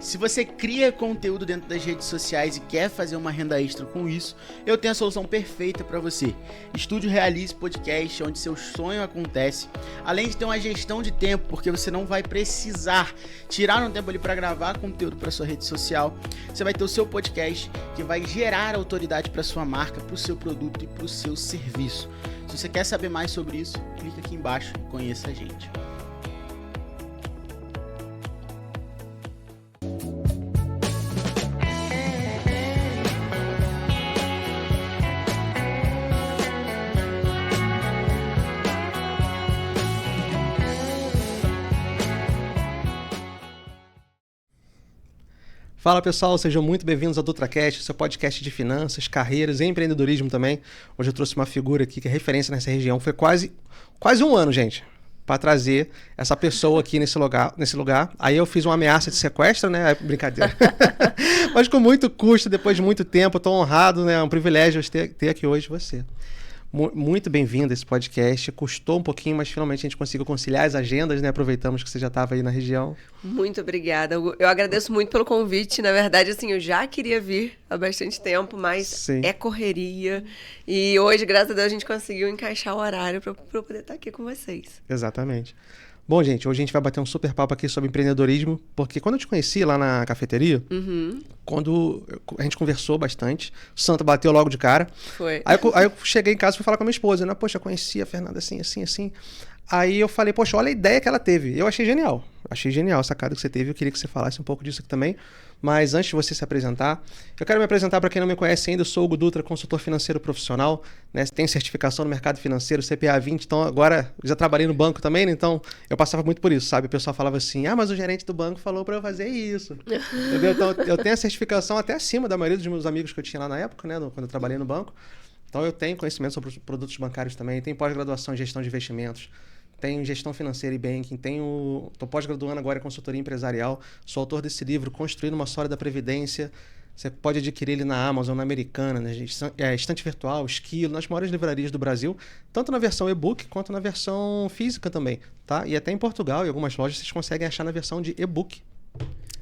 Se você cria conteúdo dentro das redes sociais e quer fazer uma renda extra com isso, eu tenho a solução perfeita para você. Estúdio Realize Podcast, onde seu sonho acontece. Além de ter uma gestão de tempo, porque você não vai precisar tirar um tempo ali para gravar conteúdo para sua rede social. Você vai ter o seu podcast que vai gerar autoridade para sua marca, para o seu produto e para o seu serviço. Se você quer saber mais sobre isso, clica aqui embaixo e conheça a gente. Fala pessoal, sejam muito bem-vindos ao DutraCast, seu podcast de finanças, carreiras e empreendedorismo também. Hoje eu trouxe uma figura aqui que é referência nessa região. Foi quase um ano, gente, para trazer essa pessoa aqui nesse lugar. Aí eu fiz uma ameaça de sequestro, né? Aí, brincadeira. Mas com muito custo, depois de muito tempo, eu tô honrado, né? É um privilégio ter aqui hoje você. Muito bem-vindo a esse podcast. Custou um pouquinho, mas finalmente a gente conseguiu conciliar as agendas, né? Aproveitamos que você já estava aí na região. Muito obrigada. Eu agradeço muito pelo convite. Na verdade, assim, eu já queria vir há bastante tempo, mas Sim. É correria. E hoje, graças a Deus, a gente conseguiu encaixar o horário para eu poder estar aqui com vocês. Exatamente. Bom, gente, hoje a gente vai bater um super papo aqui sobre empreendedorismo, porque quando eu te conheci lá na cafeteria, quando a gente conversou bastante, o santo bateu logo de cara. Foi. Aí eu cheguei em casa e fui falar com a minha esposa, né? Poxa, eu conheci a Fernanda assim. Aí eu falei, poxa, olha a ideia que ela teve. Eu achei genial. Achei genial a sacada que você teve. Eu queria que você falasse um pouco disso aqui também. Mas antes de você se apresentar, eu quero me apresentar para quem não me conhece ainda. Eu sou o Hugo Dutra, consultor financeiro profissional, né? Tenho certificação no mercado financeiro, CPA 20. Então agora já trabalhei no banco também, né? Então eu passava muito por isso, sabe? O pessoal falava assim, mas o gerente do banco falou para eu fazer isso. Entendeu? Então eu tenho a certificação até acima da maioria dos meus amigos que eu tinha lá na época, né? Quando eu trabalhei no banco. Então eu tenho conhecimento sobre os produtos bancários também. Tenho pós-graduação em gestão de investimentos. Tenho gestão financeira e banking, estou pós-graduando agora em consultoria empresarial, sou autor desse livro, Construindo uma Sólida Previdência. Você pode adquirir ele na Amazon, na Americana, na Estante Virtual, Esquilo, nas maiores livrarias do Brasil, tanto na versão e-book quanto na versão física também, tá? E até em Portugal, em algumas lojas, vocês conseguem achar na versão de e-book.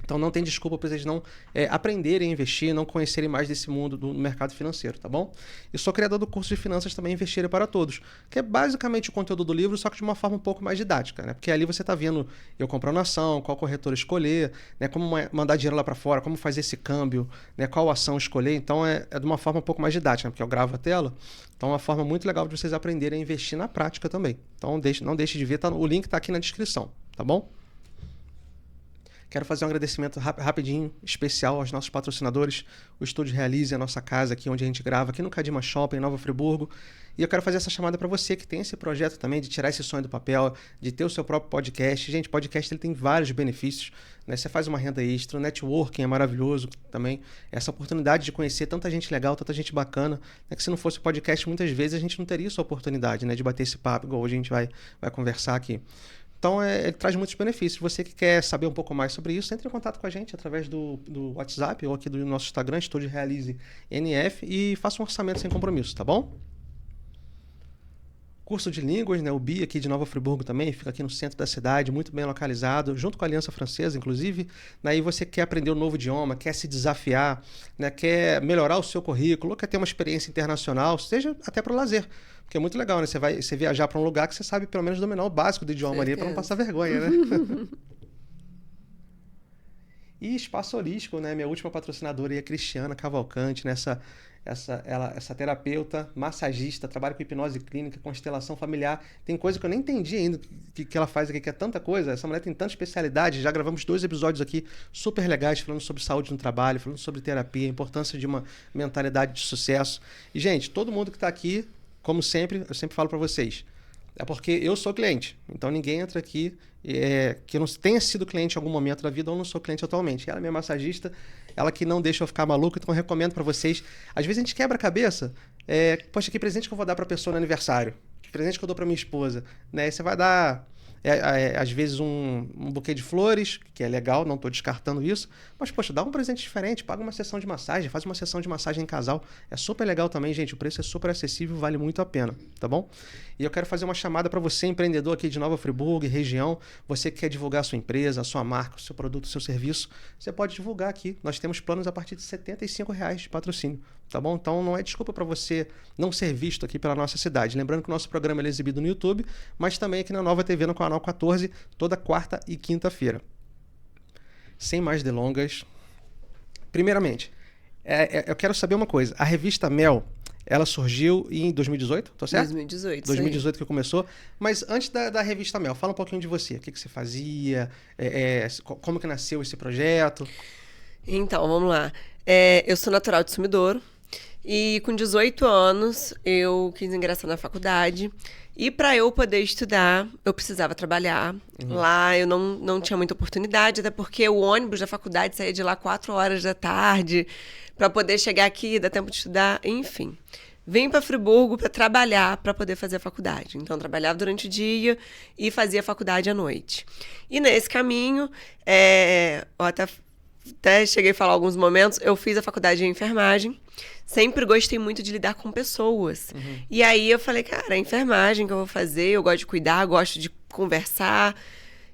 Então não tem desculpa para vocês não aprenderem a investir, não conhecerem mais desse mundo do mercado financeiro, tá bom? Eu sou criador do curso de finanças também Investir para Todos, que é basicamente o conteúdo do livro, só que de uma forma um pouco mais didática, né? Porque ali você está vendo eu comprando ação, qual corretora escolher, né? Como mandar dinheiro lá para fora, como fazer esse câmbio, né? Qual ação escolher. Então é de uma forma um pouco mais didática, né? Porque eu gravo a tela. Então é uma forma muito legal de vocês aprenderem a investir na prática também. Então não deixe de ver, o link está aqui na descrição, tá bom? Quero fazer um agradecimento rapidinho, especial aos nossos patrocinadores, o Estúdio Realize, a nossa casa aqui onde a gente grava, aqui no Cadima Shopping, em Nova Friburgo. E eu quero fazer essa chamada para você que tem esse projeto também de tirar esse sonho do papel, de ter o seu próprio podcast. Gente, podcast ele tem vários benefícios, né? Você faz uma renda extra, o networking é maravilhoso também. Essa oportunidade de conhecer tanta gente legal, tanta gente bacana, né? Que se não fosse o podcast, muitas vezes a gente não teria essa oportunidade, né? De bater esse papo, igual hoje a gente vai conversar aqui. Então, ele traz muitos benefícios. Você que quer saber um pouco mais sobre isso, entre em contato com a gente através do WhatsApp ou aqui do nosso Instagram, Estúdio Realize NF, e faça um orçamento sem compromisso, tá bom? Curso de línguas, né? O BI aqui de Nova Friburgo também, fica aqui no centro da cidade, muito bem localizado, junto com a Aliança Francesa, inclusive. Daí você quer aprender um novo idioma, quer se desafiar, né? Quer melhorar o seu currículo, quer ter uma experiência internacional, seja até para o lazer. Porque é muito legal, né? Você viajar para um lugar que você sabe pelo menos dominar o básico do idioma ali para não passar vergonha, né? E Espaço Holístico, né? Minha última patrocinadora é a Cristiana Cavalcante, nessa essa terapeuta, massagista, trabalha com hipnose clínica, constelação familiar. Tem coisa que eu nem entendi ainda que ela faz aqui, que é tanta coisa. Essa mulher tem tanta especialidade. Já gravamos 2 episódios aqui super legais, falando sobre saúde no trabalho, falando sobre terapia, a importância de uma mentalidade de sucesso. E, gente, todo mundo que está aqui, como sempre, eu sempre falo para vocês, é porque eu sou cliente. Então ninguém entra aqui que eu não tenha sido cliente em algum momento da vida ou não sou cliente atualmente. Ela é minha massagista, ela que não deixa eu ficar maluco, então eu recomendo para vocês. Às vezes a gente quebra a cabeça. Poxa, que presente que eu vou dar para a pessoa no aniversário? Que presente que eu dou para minha esposa? Né? Você vai dar às vezes um buquê de flores, que é legal, não estou descartando isso, mas, poxa, dá um presente diferente, paga uma sessão de massagem, faz uma sessão de massagem em casal, é super legal também, gente, o preço é super acessível, vale muito a pena, tá bom? E eu quero fazer uma chamada para você, empreendedor aqui de Nova Friburgo, região, você que quer divulgar a sua empresa, a sua marca, o seu produto, o seu serviço, você pode divulgar aqui, nós temos planos a partir de R$75 de patrocínio, tá bom? Então não é desculpa para você não ser visto aqui pela nossa cidade. Lembrando que o nosso programa é exibido no YouTube, mas também aqui na Nova TV, no canal 14, toda quarta e quinta-feira. Sem mais delongas, primeiramente, eu quero saber uma coisa. A revista Mel, ela surgiu em 2018, tô certo? 2018. 2018 que começou. Mas antes da revista Mel, fala um pouquinho de você. O que você fazia? Como que nasceu esse projeto? Então, vamos lá. Eu sou natural de Sumidouro. E com 18 anos, eu quis ingressar na faculdade. E para eu poder estudar, eu precisava trabalhar. Lá eu não tinha muita oportunidade, até porque o ônibus da faculdade saía de lá 4 horas da tarde, para poder chegar aqui, dar tempo de estudar, enfim. Vim para Friburgo para trabalhar, para poder fazer a faculdade. Então, trabalhava durante o dia e fazia a faculdade à noite. E nesse caminho, eu até cheguei a falar alguns momentos, eu fiz a faculdade de enfermagem. Sempre gostei muito de lidar com pessoas. E aí eu falei, cara, é enfermagem que eu vou fazer, eu gosto de cuidar, gosto de conversar.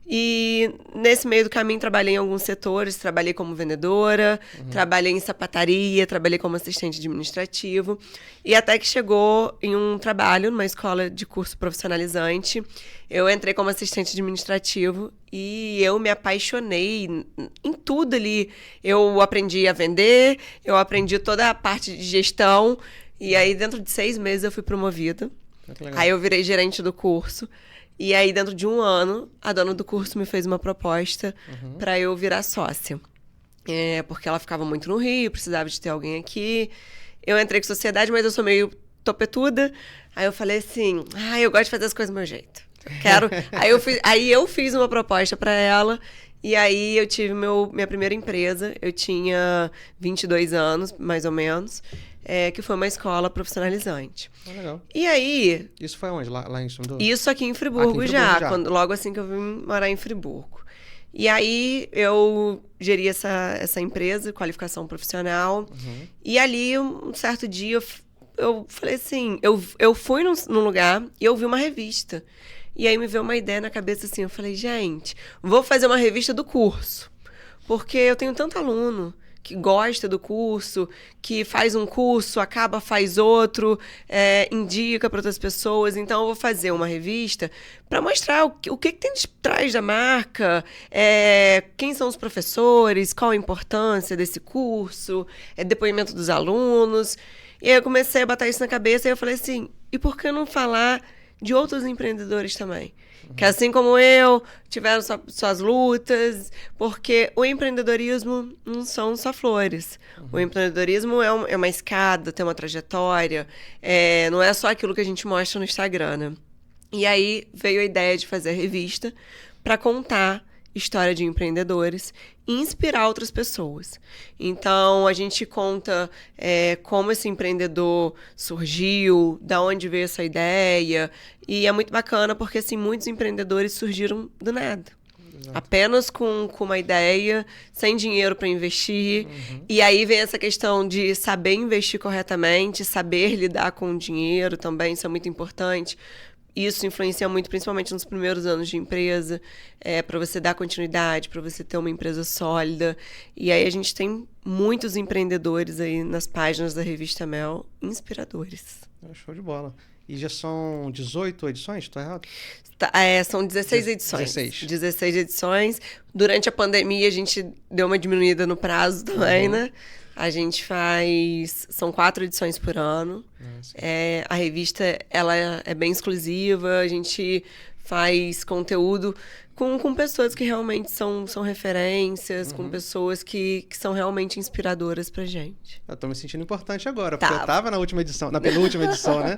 E nesse meio do caminho trabalhei em alguns setores, trabalhei como vendedora, trabalhei em sapataria, trabalhei como assistente administrativo. E até que chegou em um trabalho numa escola de curso profissionalizante. Eu entrei como assistente administrativo e eu me apaixonei em tudo ali. Eu aprendi a vender, eu aprendi toda a parte de gestão. E aí dentro de 6 meses eu fui promovida. Aí eu virei gerente do curso. E aí, dentro de 1 ano, a dona do curso me fez uma proposta para eu virar sócia. Porque ela ficava muito no Rio, precisava de ter alguém aqui. Eu entrei com sociedade, mas eu sou meio topetuda. Aí eu falei assim, eu gosto de fazer as coisas do meu jeito. Quero. Aí eu fiz uma proposta para ela. E aí eu tive minha primeira empresa. Eu tinha 22 anos, mais ou menos. Que foi uma escola profissionalizante. Legal. E aí... Isso foi onde? Lá em Sumidouro? Isso aqui em Friburgo, já. Logo assim que eu vim morar em Friburgo. E aí eu geri essa empresa, qualificação profissional. E ali, um certo dia, eu falei assim... Eu fui num lugar e eu vi uma revista. E aí me veio uma ideia na cabeça assim. Eu falei, gente, vou fazer uma revista do curso. Porque eu tenho tanto aluno que gosta do curso, que faz um curso, faz outro, indica para outras pessoas. Então, eu vou fazer uma revista para mostrar o que tem de trás da marca, quem são os professores, qual a importância desse curso, depoimento dos alunos. E aí eu comecei a botar isso na cabeça e eu falei assim, e por que não falar de outros empreendedores também? Que assim como eu, tiveram suas lutas, porque o empreendedorismo não são só flores. O empreendedorismo é uma escada, tem uma trajetória, não é só aquilo que a gente mostra no Instagram, né? E aí veio a ideia de fazer a revista para contar história de empreendedores e inspirar outras pessoas. Então, a gente conta como esse empreendedor surgiu, da onde veio essa ideia. E é muito bacana porque, assim, muitos empreendedores surgiram do nada. Exato. Apenas com uma ideia, sem dinheiro para investir. E aí vem essa questão de saber investir corretamente, saber lidar com o dinheiro também, isso é muito importante. Isso influencia muito, principalmente nos primeiros anos de empresa, para você dar continuidade, para você ter uma empresa sólida. E aí a gente tem muitos empreendedores aí nas páginas da revista Mel, inspiradores. Show de bola. E já são 18 edições? Estou errado? São 16 edições. 16 edições. Durante a pandemia, a gente deu uma diminuída no prazo também, né? A gente são 4 edições por ano. A revista, ela é bem exclusiva. A gente faz conteúdo com pessoas que realmente são referências, com pessoas que são realmente inspiradoras pra gente. Eu tô me sentindo importante agora, porque eu tava na última edição, na penúltima edição, né?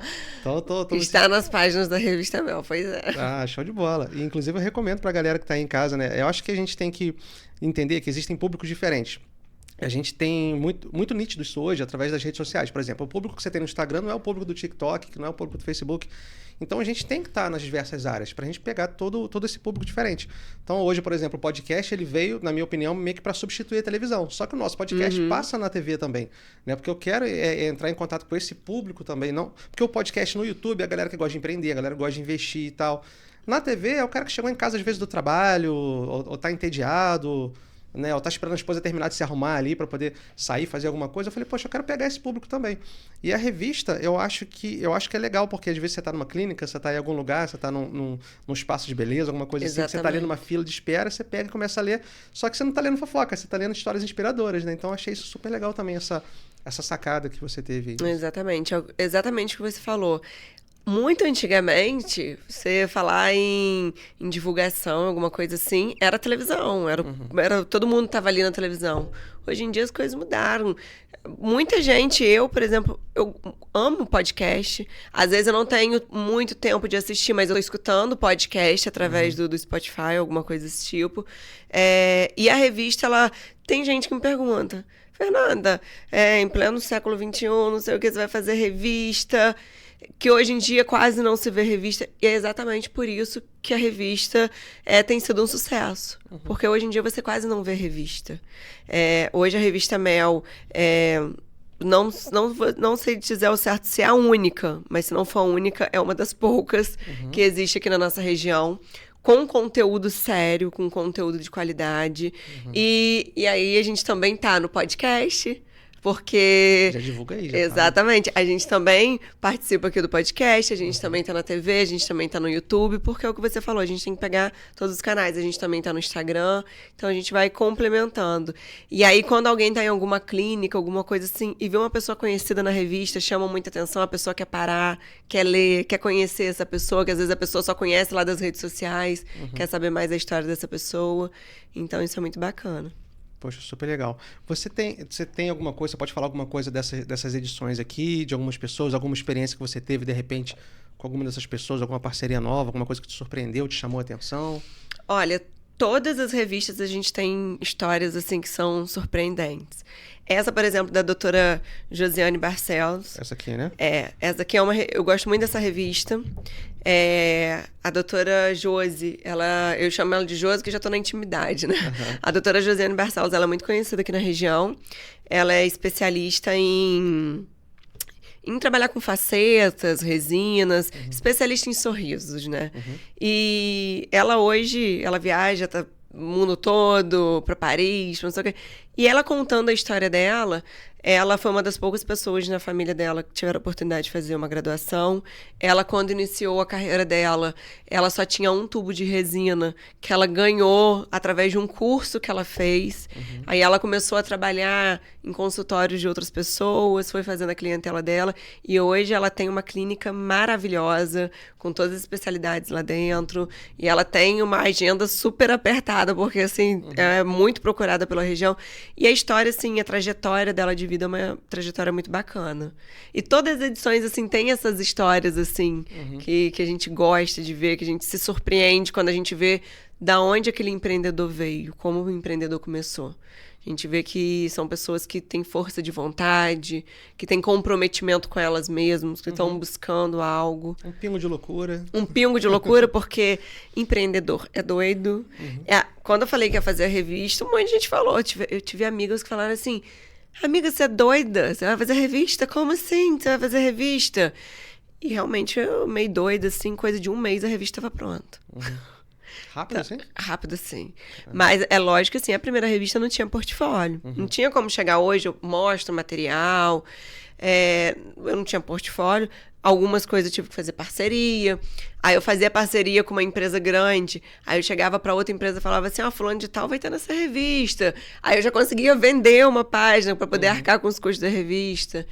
Está nas páginas da revista Mel, pois é. Show de bola. E, inclusive, eu recomendo pra galera que tá aí em casa, né? Eu acho que a gente tem que entender que existem públicos diferentes. a gente tem muito nítido isso hoje através das redes sociais. Por exemplo, o público que você tem no Instagram não é o público do TikTok, que não é o público do Facebook. Então, a gente tem que estar nas diversas áreas para a gente pegar todo esse público diferente. Então, hoje, por exemplo, o podcast ele veio, na minha opinião, meio que para substituir a televisão. Só que o nosso podcast passa na TV também. Né? Porque eu quero entrar em contato com esse público também. Não, porque o podcast no YouTube é a galera que gosta de empreender, a galera que gosta de investir e tal. Na TV é o cara que chegou em casa às vezes do trabalho, ou tá entediado, né? Ou tá esperando a esposa terminar de se arrumar ali para poder sair, fazer alguma coisa. Eu falei, poxa, eu quero pegar esse público também. E a revista, eu acho que é legal, porque às vezes você tá numa clínica, você tá em algum lugar, você tá num espaço de beleza, alguma coisa assim, que você tá ali numa fila de espera, você pega e começa a ler, só que você não tá lendo fofoca, você tá lendo histórias inspiradoras, né? Então eu achei isso super legal também, essa sacada que você teve. Exatamente, exatamente o que você falou. Muito antigamente, você falar em divulgação, alguma coisa assim, era televisão. Todo mundo estava ali na televisão. Hoje em dia as coisas mudaram. Muita gente, por exemplo, eu amo podcast. Às vezes eu não tenho muito tempo de assistir, mas eu estou escutando podcast através do Spotify, alguma coisa desse tipo. E a revista, tem gente que me pergunta, Fernanda, em pleno século XXI, não sei o que, você vai fazer revista... Que hoje em dia quase não se vê revista, e é exatamente por isso que a revista tem sido um sucesso. Porque hoje em dia você quase não vê revista. Hoje a revista Mel, não sei dizer ao certo se é a única, mas se não for a única, é uma das poucas que existe aqui na nossa região, com conteúdo sério, com conteúdo de qualidade. E aí a gente também tá no podcast... Porque... Já divulga aí, já. Exatamente. Fala. A gente também participa aqui do podcast, a gente também tá na TV, a gente também tá no YouTube, porque é o que você falou, a gente tem que pegar todos os canais, a gente também tá no Instagram, então a gente vai complementando. E aí, quando alguém tá em alguma clínica, alguma coisa assim, e vê uma pessoa conhecida na revista, chama muita atenção, a pessoa quer parar, quer ler, quer conhecer essa pessoa, que às vezes a pessoa só conhece lá das redes sociais, quer saber mais da história dessa pessoa. Então, isso é muito bacana. Poxa, super legal. Você tem alguma coisa, você pode falar alguma coisa dessas edições aqui, de algumas pessoas, alguma experiência que você teve, de repente, com alguma dessas pessoas, alguma parceria nova, alguma coisa que te surpreendeu, te chamou a atenção? Olha, todas as revistas a gente tem histórias, assim, que são surpreendentes. Essa, por exemplo, da doutora Josiane Barcelos. Essa aqui, né? Essa aqui eu gosto muito dessa revista. A doutora Josi, eu chamo ela de Josi, que já estou na intimidade, né? A doutora Josiane Barcelos, ela é muito conhecida aqui na região. Ela é especialista em trabalhar com facetas, resinas, especialista em sorrisos, né? E ela hoje, ela viaja, tá o mundo todo, para Paris, não sei o quê. E ela contando a história dela, ela foi uma das poucas pessoas na família dela que tiveram a oportunidade de fazer uma graduação. Ela, quando iniciou a carreira dela, ela só tinha um tubo de resina que ela ganhou através de um curso que ela fez. Aí ela começou a trabalhar em consultórios de outras pessoas, foi fazendo a clientela dela. E hoje ela tem uma clínica maravilhosa, com todas as especialidades lá dentro. E ela tem uma agenda super apertada, porque, assim, é muito procurada pela região. E a história, assim, a trajetória dela de vida é uma trajetória muito bacana. E todas as edições, assim, tem essas histórias, assim, que a gente gosta de ver, que a gente se surpreende quando a gente vê da onde aquele empreendedor veio, como o empreendedor começou. A gente vê que são pessoas que têm força de vontade, que têm comprometimento com elas mesmas, que estão buscando algo. Um pingo de loucura. Um pingo de loucura, porque empreendedor é doido. Quando eu falei que ia fazer a revista, um monte de gente falou. Eu tive amigas que falaram assim, amiga, você é doida? Você vai fazer revista? Como assim? Você vai fazer revista? E realmente eu meio doida, assim, coisa de um mês a revista estava pronta. Rápido assim? Rápido assim. Mas é lógico que assim, a primeira revista não tinha portfólio. Não tinha como chegar hoje, eu mostro material. Eu não tinha portfólio. Algumas coisas eu tive que fazer parceria. Aí eu fazia parceria com uma empresa grande. Aí eu chegava para outra empresa e falava assim, fulano de tal vai ter nessa revista. Aí eu já conseguia vender uma página para poder arcar com os custos da revista.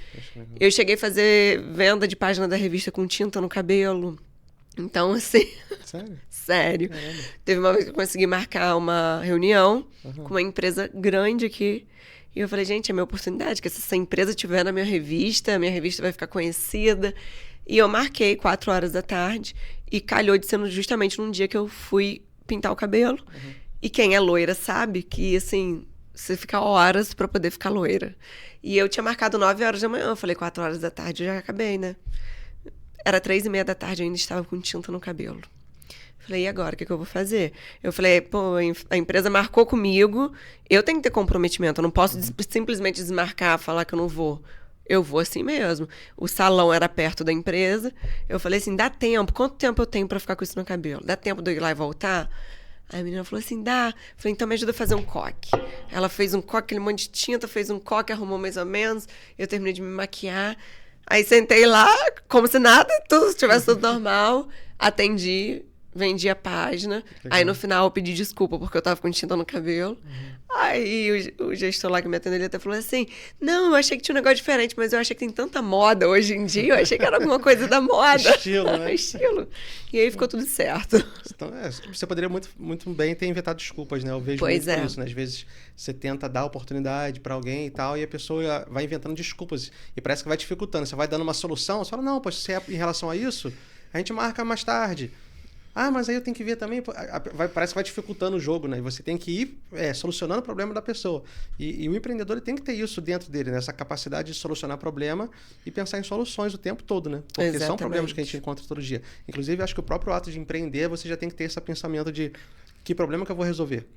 Eu cheguei a fazer venda de página da revista com tinta no cabelo. Então, assim... Sério? Sério. Teve uma vez que eu consegui marcar uma reunião com uma empresa grande aqui. E eu falei, gente, é minha oportunidade, que se essa empresa estiver na minha revista, a minha revista vai ficar conhecida. E eu marquei 4 horas da tarde e calhou de ser justamente num dia que eu fui pintar o cabelo. E quem é loira sabe que, assim, você fica horas pra poder ficar loira. E eu tinha marcado 9 horas da manhã. Eu falei, 4 horas da tarde eu já acabei, né? Era 3:30 da tarde, eu ainda estava com tinta no cabelo. Falei, e agora? O que eu vou fazer? Eu falei, pô, a empresa marcou comigo, eu tenho que ter comprometimento. Eu não posso simplesmente desmarcar, falar que eu não vou. Eu vou assim mesmo. O salão era perto da empresa. Eu falei assim, dá tempo. Quanto tempo eu tenho pra ficar com isso no cabelo? Dá tempo de eu ir lá e voltar? Aí a menina falou assim, dá. Eu falei, então me ajuda a fazer um coque. Ela fez um coque, aquele monte de tinta, fez um coque, arrumou mais ou menos. Eu terminei de me maquiar. Aí sentei lá, como se nada, tivesse tudo normal. Atendi, vendi a página. Aí no final eu pedi desculpa porque eu tava com tinta no cabelo. Aí o gestor lá que me atendeu, ele até falou assim, não, eu achei que tinha um negócio diferente, mas eu achei que tem tanta moda hoje em dia, eu achei que era alguma coisa da moda. Estilo, né? Estilo. E aí ficou tudo certo. Então, você poderia muito bem ter inventado desculpas, né? Eu vejo muito isso, né? Às vezes você tenta dar oportunidade pra alguém e tal, e a pessoa vai inventando desculpas. E parece que vai dificultando. Você vai dando uma solução, você fala, não, poxa, se é em relação a isso, a gente marca mais tarde. Ah, mas aí eu tenho que ver também. Parece que vai dificultando o jogo, né? E você tem que ir solucionando o problema da pessoa. E o empreendedor ele tem que ter isso dentro dele, né? Essa capacidade de solucionar problema e pensar em soluções o tempo todo, né? Porque Exatamente. são problemas que a gente encontra todo dia. Inclusive, acho que o próprio ato de empreender, você já tem que ter esse pensamento de que problema que eu vou resolver.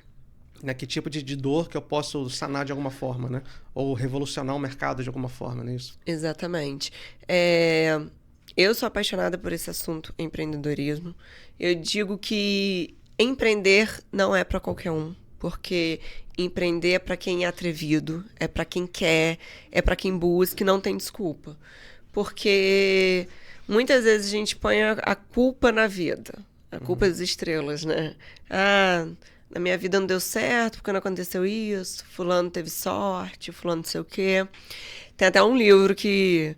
Né? Que tipo de dor que eu posso sanar de alguma forma, né? Ou revolucionar o mercado de alguma forma, não é isso? Exatamente. Eu sou apaixonada por esse assunto, empreendedorismo. Eu digo que empreender não é para qualquer um, porque empreender é para quem é atrevido, é para quem quer, é para quem busca e não tem desculpa. Porque muitas vezes a gente põe a culpa na vida, a culpa das estrelas, né? Ah, na minha vida não deu certo porque não aconteceu isso, fulano teve sorte, fulano não sei o quê. Tem até um livro que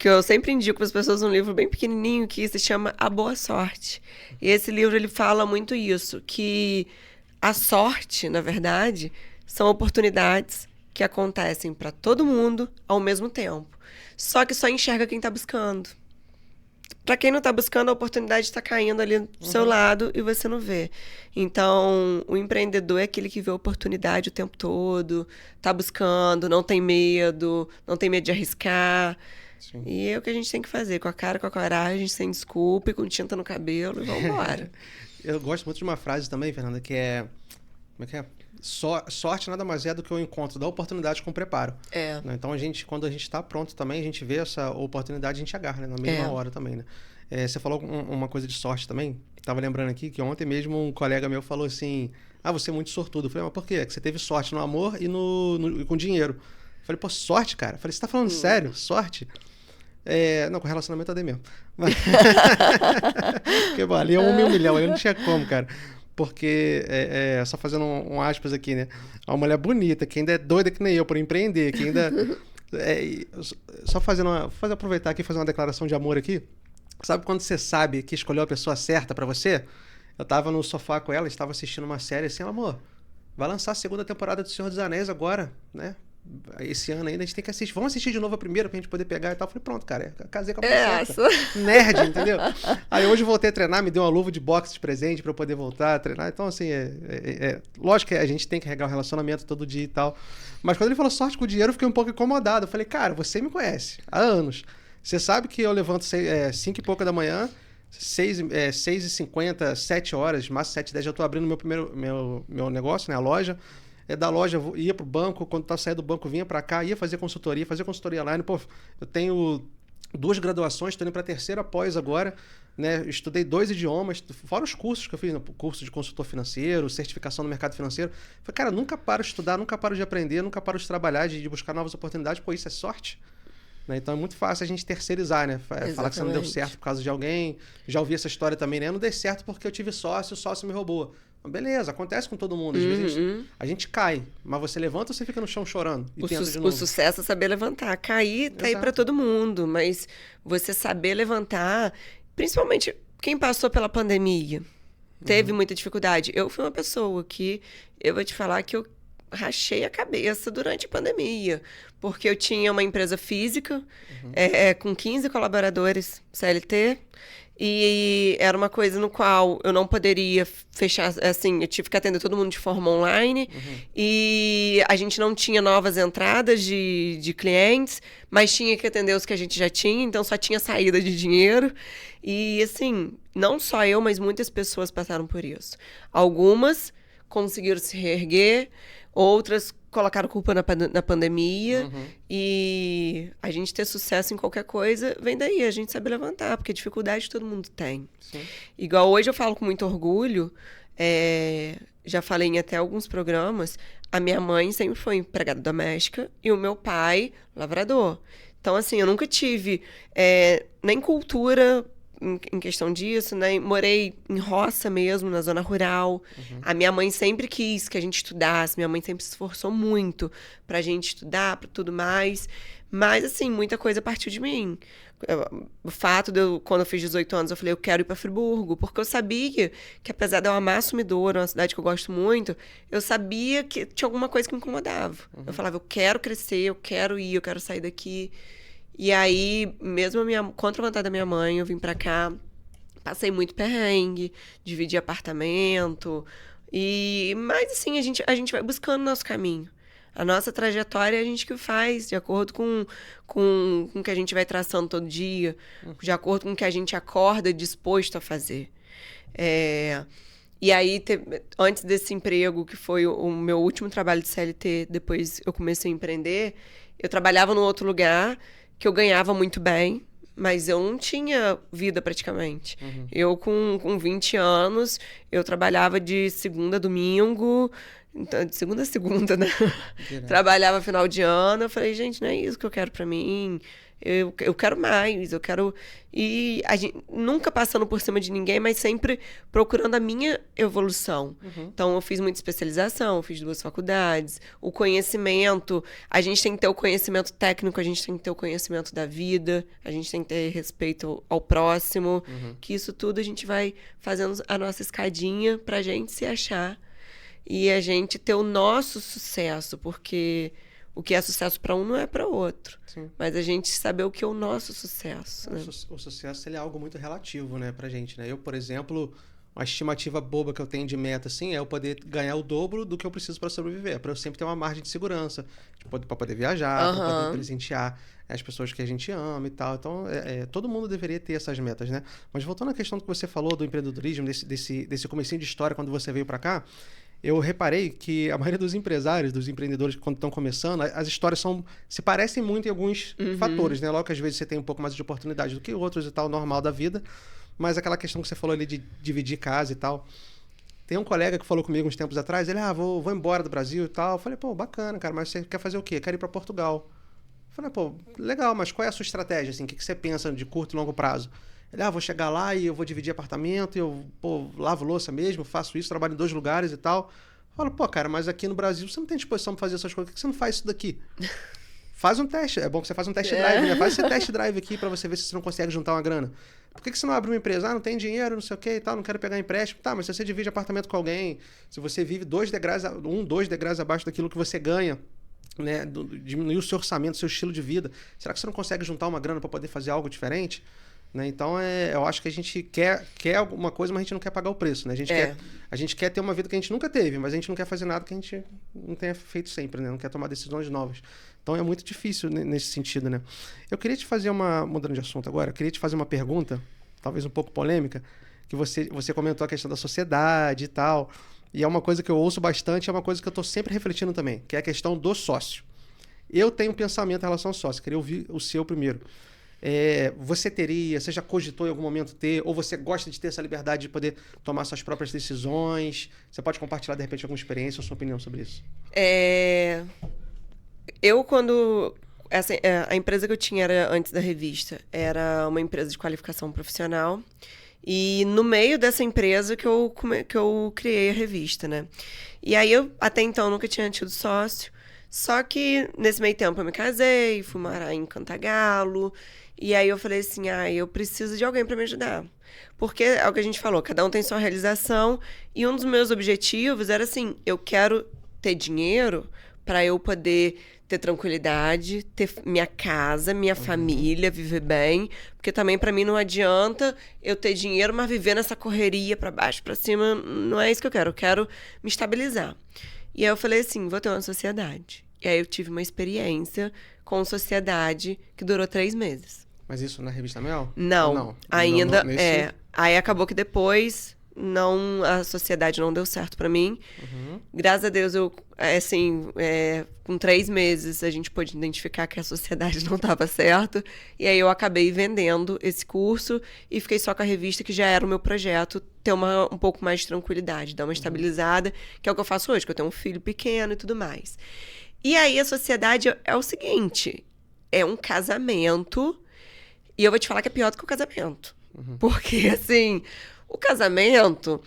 eu sempre indico para as pessoas, um livro bem pequenininho que se chama A Boa Sorte. E esse livro ele fala muito isso, que a sorte, na verdade, são oportunidades que acontecem para todo mundo ao mesmo tempo. Só que só enxerga quem está buscando. Para quem não está buscando, a oportunidade está caindo ali do seu lado e você não vê. Então, o empreendedor é aquele que vê a oportunidade o tempo todo, está buscando, não tem medo de arriscar. Sim. E é o que a gente tem que fazer, com a cara, com a coragem, sem desculpa, com tinta no cabelo, e vamos embora. Eu gosto muito de uma frase também, Fernanda, que é... Como é que é? Sorte nada mais é do que o encontro da oportunidade com o preparo. Né? Então, quando a gente está pronto também, a gente vê essa oportunidade, a gente agarra, né? Na mesma hora também, né? Você falou uma coisa de sorte também. Estava lembrando aqui que ontem mesmo um colega meu falou assim, você é muito sortudo. Eu falei, mas por quê? Que você teve sorte no amor e com dinheiro. Eu falei, pô, sorte, cara? Eu falei, você tá falando sério? Sorte? Não, com relacionamento eu dei mesmo. Porque, bom, ali é 1 milhão, ali não tinha como, cara. Porque, só fazendo um aspas aqui, né? Uma mulher bonita, que ainda é doida que nem eu por empreender, que ainda... só aproveitar aqui e fazer uma declaração de amor aqui. Sabe quando você sabe que escolheu a pessoa certa pra você? Eu tava no sofá com ela, estava assistindo uma série assim, amor, vai lançar a 2ª temporada do Senhor dos Anéis agora, né? Esse ano ainda a gente tem que assistir. Vamos assistir de novo a primeira pra gente poder pegar e tal. Eu falei, pronto, cara, casei com a pessoa certa. Nerd, entendeu? Aí hoje eu voltei a treinar, me deu uma luva de boxe de presente pra eu poder voltar a treinar. Então, assim, lógico que a gente tem que regar o relacionamento todo dia e tal. Mas quando ele falou sorte com o dinheiro, eu fiquei um pouco incomodado. Eu falei, cara, você me conhece há anos. Você sabe que eu levanto 5 e pouca da manhã, 6h50, 7 horas, máximo 7h10, já tô abrindo meu negócio, né, a loja. Da loja, ia pro banco, quando tava saindo do banco, vinha para cá, ia fazer consultoria online. Pô, eu tenho 2 graduações, estou indo para a 3ª pós agora, né? Estudei 2 idiomas, fora os cursos que eu fiz, curso de consultor financeiro, certificação no mercado financeiro. Falei, cara, nunca paro de estudar, nunca paro de aprender, nunca paro de trabalhar, de buscar novas oportunidades. Pô, isso é sorte? Né? Então é muito fácil a gente terceirizar, né? Falar que você não deu certo por causa de alguém. Já ouvi essa história também, né? Eu não dei certo porque eu tive sócio, o sócio me roubou. Beleza, acontece com todo mundo. Às vezes a gente cai, mas você levanta ou você fica no chão chorando e tenta de novo? O sucesso é saber levantar. Cair tá aí para todo mundo, mas você saber levantar, principalmente quem passou pela pandemia, teve muita dificuldade. Eu fui uma pessoa que, eu vou te falar que eu rachei a cabeça durante a pandemia, porque eu tinha uma empresa física com 15 colaboradores CLT, E era uma coisa no qual eu não poderia fechar, assim, eu tive que atender todo mundo de forma online. E a gente não tinha novas entradas de clientes, mas tinha que atender os que a gente já tinha, então só tinha saída de dinheiro. E, assim, não só eu, mas muitas pessoas passaram por isso. Algumas conseguiram se reerguer, outras colocaram culpa na pandemia. E a gente ter sucesso em qualquer coisa vem daí, a gente sabe levantar, porque dificuldade todo mundo tem. Sim. Igual hoje eu falo com muito orgulho, já falei em até alguns programas, a minha mãe sempre foi empregada doméstica e o meu pai, lavrador. Então, assim, eu nunca tive nem cultura em questão disso, né? Morei em roça mesmo, na zona rural. A minha mãe sempre quis que a gente estudasse, minha mãe sempre se esforçou muito pra gente estudar, pra tudo mais. Mas, assim, muita coisa partiu de mim. O fato de eu, quando eu fiz 18 anos, eu falei, eu quero ir pra Friburgo, porque eu sabia que, apesar de eu amar Sumidouro, uma cidade que eu gosto muito, eu sabia que tinha alguma coisa que me incomodava. Eu falava, eu quero crescer, eu quero ir, eu quero sair daqui. E aí, mesmo contra a vontade da minha mãe, eu vim pra cá, passei muito perrengue, dividi apartamento. Mas, assim, a gente vai buscando o nosso caminho. A nossa trajetória a gente que faz, de acordo com o que a gente vai traçando todo dia, de acordo com o que a gente acorda disposto a fazer. E aí, antes desse emprego, que foi o meu último trabalho de CLT, depois eu comecei a empreender, eu trabalhava num outro lugar que eu ganhava muito bem, mas eu não tinha vida praticamente. Eu, com 20 anos, eu trabalhava de segunda a domingo, então, de segunda a segunda, né? Trabalhava final de ano, eu falei, gente, não é isso que eu quero pra mim. Eu quero mais, eu quero... E a gente, nunca passando por cima de ninguém, mas sempre procurando a minha evolução. Então, eu fiz muita especialização, fiz 2 faculdades. O conhecimento, a gente tem que ter o conhecimento técnico, a gente tem que ter o conhecimento da vida, a gente tem que ter respeito ao próximo, que isso tudo a gente vai fazendo a nossa escadinha pra gente se achar e a gente ter o nosso sucesso, porque... O que é sucesso para um não é para outro. Sim. Mas a gente saber o que é o nosso sucesso. Né? O sucesso ele é algo muito relativo, né, pra gente, né? Eu, por exemplo, uma estimativa boba que eu tenho de meta, assim, é eu poder ganhar o dobro do que eu preciso para sobreviver. Para eu sempre ter uma margem de segurança, para poder viajar, para poder presentear as pessoas que a gente ama e tal. Então, todo mundo deveria ter essas metas, né? Mas voltando à questão que você falou do empreendedorismo, desse comecinho de história quando você veio para cá, eu reparei que a maioria dos empresários, dos empreendedores, quando estão começando, as histórias se parecem muito em alguns fatores, né? Logo que às vezes você tem um pouco mais de oportunidade do que outros e tal, normal da vida. Mas aquela questão que você falou ali de dividir casa e tal. Tem um colega que falou comigo uns tempos atrás, ele, vou embora do Brasil e tal. Eu falei, pô, bacana, cara, mas você quer fazer o quê? Eu quero ir para Portugal. Eu falei, pô, legal, mas qual é a sua estratégia, assim? O que você pensa de curto e longo prazo? Ele, vou chegar lá e eu vou dividir apartamento, e eu, lavo louça mesmo, faço isso, trabalho em 2 lugares e tal. Eu falo, pô, cara, mas aqui no Brasil você não tem disposição para fazer essas coisas, por que você não faz isso daqui? Faz um teste, é bom que você faça um test drive, né? Faz esse test drive aqui para você ver se você não consegue juntar uma grana. Por que você não abre uma empresa? Não tem dinheiro, não sei o que e tal, não quero pegar empréstimo. Tá, mas se você divide apartamento com alguém, se você vive 2 degraus abaixo daquilo que você ganha, né? Diminuir o seu orçamento, o seu estilo de vida, será que você não consegue juntar uma grana para poder fazer algo diferente? Né? Então, eu acho que a gente quer alguma coisa, mas a gente não quer pagar o preço. Né? A gente quer ter uma vida que a gente nunca teve, mas a gente não quer fazer nada que a gente não tenha feito sempre, né? Não quer tomar decisões novas. Então, é muito difícil nesse sentido. Né? Eu queria te fazer mudando de assunto agora, eu queria te fazer uma pergunta, talvez um pouco polêmica, que você comentou a questão da sociedade e tal, e é uma coisa que eu ouço bastante, é uma coisa que eu estou sempre refletindo também, que é a questão do sócio. Eu tenho um pensamento em relação ao sócio, queria ouvir o seu primeiro. Você já cogitou em algum momento ter, ou você gosta de ter essa liberdade de poder tomar suas próprias decisões? Você pode compartilhar, de repente, alguma experiência ou sua opinião sobre isso? A empresa que eu tinha antes da revista era uma empresa de qualificação profissional, e no meio dessa empresa que eu criei a revista, né? E aí eu, até então, nunca tinha tido sócio, só que nesse meio tempo eu me casei, fui morar em Cantagalo. E aí eu falei assim, eu preciso de alguém para me ajudar. Porque é o que a gente falou, cada um tem sua realização. E um dos meus objetivos era assim, eu quero ter dinheiro para eu poder ter tranquilidade, ter minha casa, minha família, viver bem. Porque também pra mim não adianta eu ter dinheiro, mas viver nessa correria pra baixo, pra cima. Não é isso que eu quero. Eu quero me estabilizar. E aí eu falei assim, vou ter uma sociedade. E aí eu tive uma experiência com sociedade que durou 3 meses. Mas isso na Revista Mel? Não. Ainda Aí acabou que depois a sociedade não deu certo pra mim. Graças a Deus, com 3 meses a gente pôde identificar que a sociedade não estava certo. E aí eu acabei vendendo esse curso e fiquei só com a revista, que já era o meu projeto, ter um pouco mais de tranquilidade, dar uma estabilizada, que é o que eu faço hoje, que eu tenho um filho pequeno e tudo mais. E aí a sociedade é o seguinte, é um casamento, e eu vou te falar que é pior do que o casamento. Porque, assim, o casamento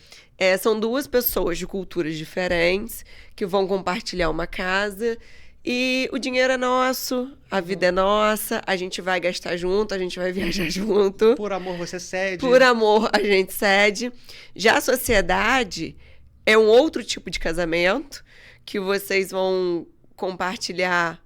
são 2 pessoas de culturas diferentes que vão compartilhar uma casa e o dinheiro é nosso, a vida é nossa, a gente vai gastar junto, a gente vai viajar junto. Por amor você cede. Por amor a gente cede. Já a sociedade é um outro tipo de casamento que vocês vão compartilhar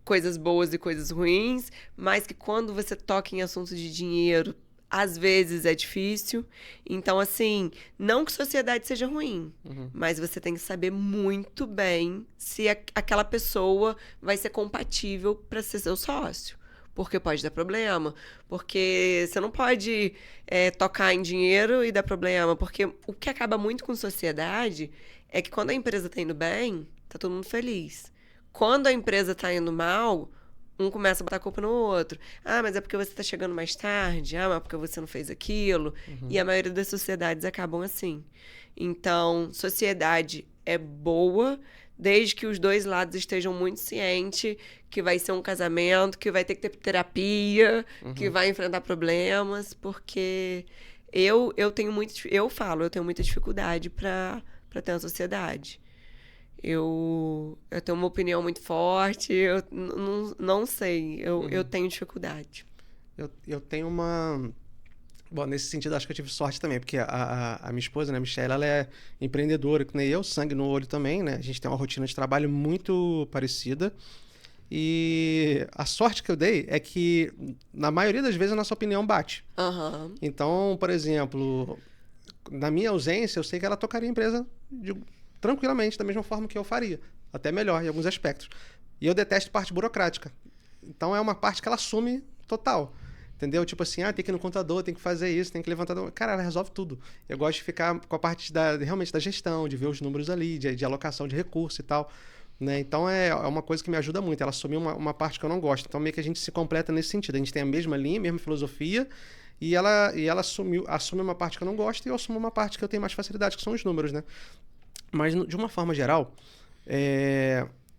coisas boas e coisas ruins, mas que quando você toca em assuntos de dinheiro, às vezes é difícil. Então, assim, não que sociedade seja ruim, mas você tem que saber muito bem se aquela pessoa vai ser compatível para ser seu sócio. Porque pode dar problema. Porque você não pode tocar em dinheiro e dar problema. Porque o que acaba muito com sociedade é que quando a empresa tá indo bem, tá todo mundo feliz. Quando a empresa tá indo mal, um começa a botar a culpa no outro. Ah, mas é porque você tá chegando mais tarde. Ah, mas é porque você não fez aquilo. E a maioria das sociedades acabam assim. Então, sociedade é boa, desde que os 2 lados estejam muito cientes que vai ser um casamento, que vai ter que ter terapia, que vai enfrentar problemas, porque eu tenho muita dificuldade para ter uma sociedade. Eu tenho uma opinião muito forte, eu não sei, eu tenho dificuldade. Eu tenho uma... Bom, nesse sentido, acho que eu tive sorte também, porque a minha esposa, né, a Michelle, ela é empreendedora, que nem eu, sangue no olho também, né? A gente tem uma rotina de trabalho muito parecida. E a sorte que eu dei é que, na maioria das vezes, a nossa opinião bate. Então, por exemplo, na minha ausência, eu sei que ela tocaria a empresa tranquilamente, da mesma forma que eu faria. Até melhor, em alguns aspectos. E eu detesto parte burocrática. Então, é uma parte que ela assume total. Entendeu? Tipo assim, tem que ir no contador, tem que fazer isso, tem que levantar... Cara, ela resolve tudo. Eu gosto de ficar com a parte realmente da gestão, de ver os números ali, de alocação de recurso e tal. Né? Então, é uma coisa que me ajuda muito. Ela assumiu uma parte que eu não gosto. Então, meio que a gente se completa nesse sentido. A gente tem a mesma linha, a mesma filosofia, e ela assume uma parte que eu não gosto e eu assumo uma parte que eu tenho mais facilidade, que são os números, né? Mas, de uma forma geral,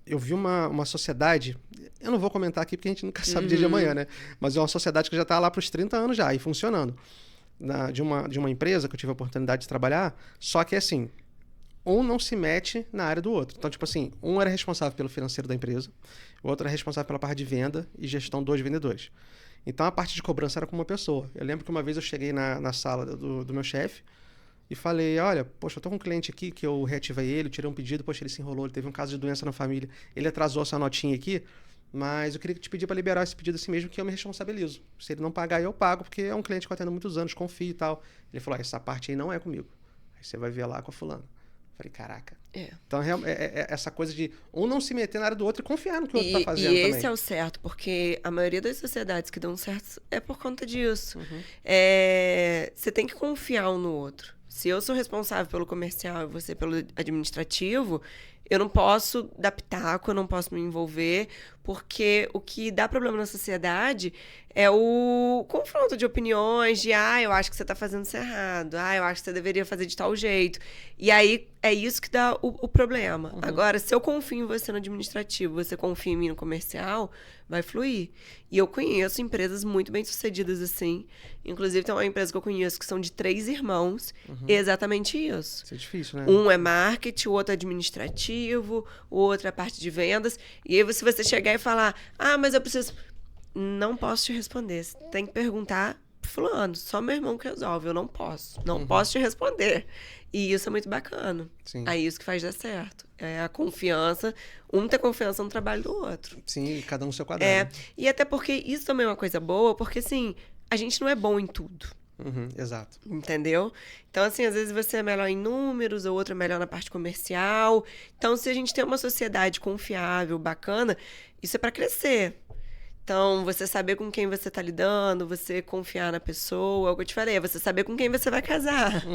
eu vi uma sociedade... Eu não vou comentar aqui porque a gente nunca sabe o dia de amanhã, né? Mas é uma sociedade que já está lá para os 30 anos já e funcionando. De uma empresa que eu tive a oportunidade de trabalhar, só que assim, um não se mete na área do outro. Então, tipo assim, um era responsável pelo financeiro da empresa, o outro era responsável pela parte de venda e gestão dos vendedores. Então, a parte de cobrança era com uma pessoa. Eu lembro que uma vez eu cheguei na sala do meu chefe, e falei, olha, poxa, eu tô com um cliente aqui que eu reativei ele, tirei um pedido, poxa, ele se enrolou, ele teve um caso de doença na família, ele atrasou essa notinha aqui, mas eu queria te pedir para liberar esse pedido assim mesmo, que eu me responsabilizo. Se ele não pagar, eu pago, porque é um cliente que eu atendo há muitos anos, confio e tal. Ele falou, essa parte aí não é comigo. Aí você vai ver lá com a fulana. Falei, caraca. Então, é essa coisa de um não se meter na área do outro e confiar no que o outro tá fazendo também. E esse é o certo, porque a maioria das sociedades que dão certo é por conta disso. Você tem que confiar um no outro. Se eu sou responsável pelo comercial e você pelo administrativo, eu não posso dar pitaco, eu não posso me envolver, porque o que dá problema na sociedade é o confronto de opiniões, de eu acho que você está fazendo isso errado, eu acho que você deveria fazer de tal jeito. E aí é isso que dá o problema. Agora, se eu confio em você no administrativo, você confia em mim no comercial, vai fluir. E eu conheço empresas muito bem-sucedidas assim. Inclusive, tem uma empresa que eu conheço que são de 3 irmãos. Exatamente isso. Isso é difícil, né? Um é marketing, o outro é administrativo, o outro é a parte de vendas. E aí, se você chegar e falar, mas eu preciso... Não posso te responder. Você tem que perguntar fulano, só meu irmão que resolve, eu não posso. Não posso te responder. E isso é muito bacana. Sim. Aí isso que faz dar certo. É a confiança, um ter confiança no trabalho do outro. Sim, cada um no seu quadrado. E até porque isso também é uma coisa boa, porque assim, a gente não é bom em tudo. Exato. Entendeu? Então, assim, às vezes você é melhor em números, ou outro é melhor na parte comercial. Então, se a gente tem uma sociedade confiável, bacana, isso é para crescer. Então, você saber com quem você tá lidando, você confiar na pessoa, é o que eu te falei, é você saber com quem você vai casar.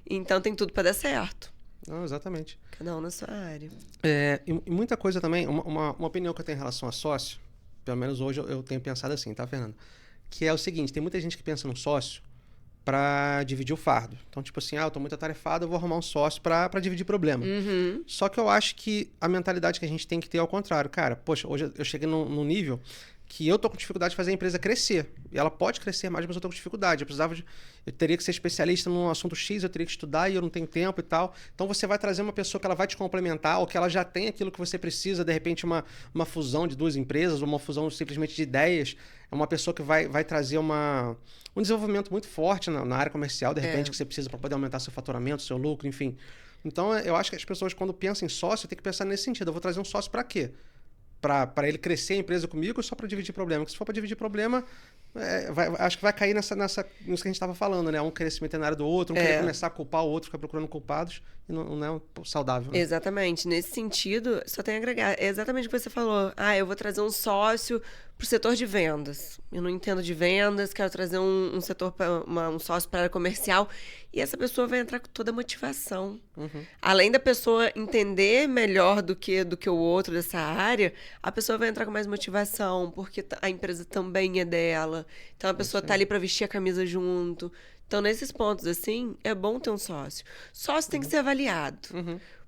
Então, tem tudo para dar certo. Não, exatamente. Cada um na sua área. E muita coisa também, uma opinião que eu tenho em relação a sócio, pelo menos hoje eu tenho pensado assim, tá, Fernanda? Que é o seguinte, tem muita gente que pensa no sócio para dividir o fardo. Então, tipo assim, eu tô muito atarefado, eu vou arrumar um sócio para dividir problema. Só que eu acho que a mentalidade que a gente tem que ter é ao contrário. Cara, poxa, hoje eu cheguei num nível que eu tô com dificuldade de fazer a empresa crescer. E ela pode crescer mais, mas eu tô com dificuldade. Eu teria que ser especialista num assunto X, eu teria que estudar e eu não tenho tempo e tal. Então você vai trazer uma pessoa que ela vai te complementar, ou que ela já tem aquilo que você precisa, de repente uma fusão de duas empresas, ou uma fusão simplesmente de ideias. É uma pessoa que vai trazer um desenvolvimento muito forte na área comercial, de repente, que você precisa para poder aumentar seu faturamento, seu lucro, enfim. Então eu acho que as pessoas, quando pensam em sócio, tem que pensar nesse sentido. Eu vou trazer um sócio para quê? Para ele crescer a empresa comigo ou só para dividir problema? Porque se for para dividir problema, acho que vai cair nisso que a gente estava falando, né? Um querer se meter na área do outro, um querer começar a culpar o outro, ficar procurando culpados, e não é saudável. Né? Exatamente. Nesse sentido, só tem a agregar. É exatamente o que você falou. Eu vou trazer um sócio para o setor de vendas. Eu não entendo de vendas, quero trazer um setor, um sócio para a área comercial. E essa pessoa vai entrar com toda a motivação. Além da pessoa entender melhor do que o outro dessa área, a pessoa vai entrar com mais motivação, porque a empresa também é dela. Então, a pessoa tá ali para vestir a camisa junto. Então, nesses pontos, assim, é bom ter um sócio. Sócio tem que ser avaliado.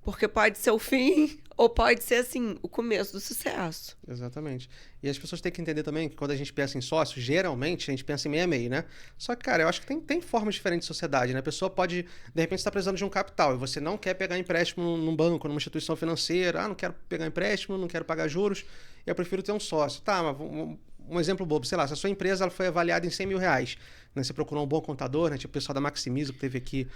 Porque pode ser o fim ou pode ser, assim, o começo do sucesso. Exatamente. E as pessoas têm que entender também que quando a gente pensa em sócio, geralmente a gente pensa em meio a meio, né? Só que, cara, eu acho que tem formas diferentes de sociedade, né? A pessoa pode, de repente, estar precisando de um capital e você não quer pegar empréstimo num banco, numa instituição financeira. Não quero pegar empréstimo, não quero pagar juros, eu prefiro ter um sócio. Tá, mas um exemplo bobo, sei lá, se a sua empresa ela foi avaliada em 100 mil reais, né? Você procurou um bom contador, né? Tipo o pessoal da Maximizo, que teve aqui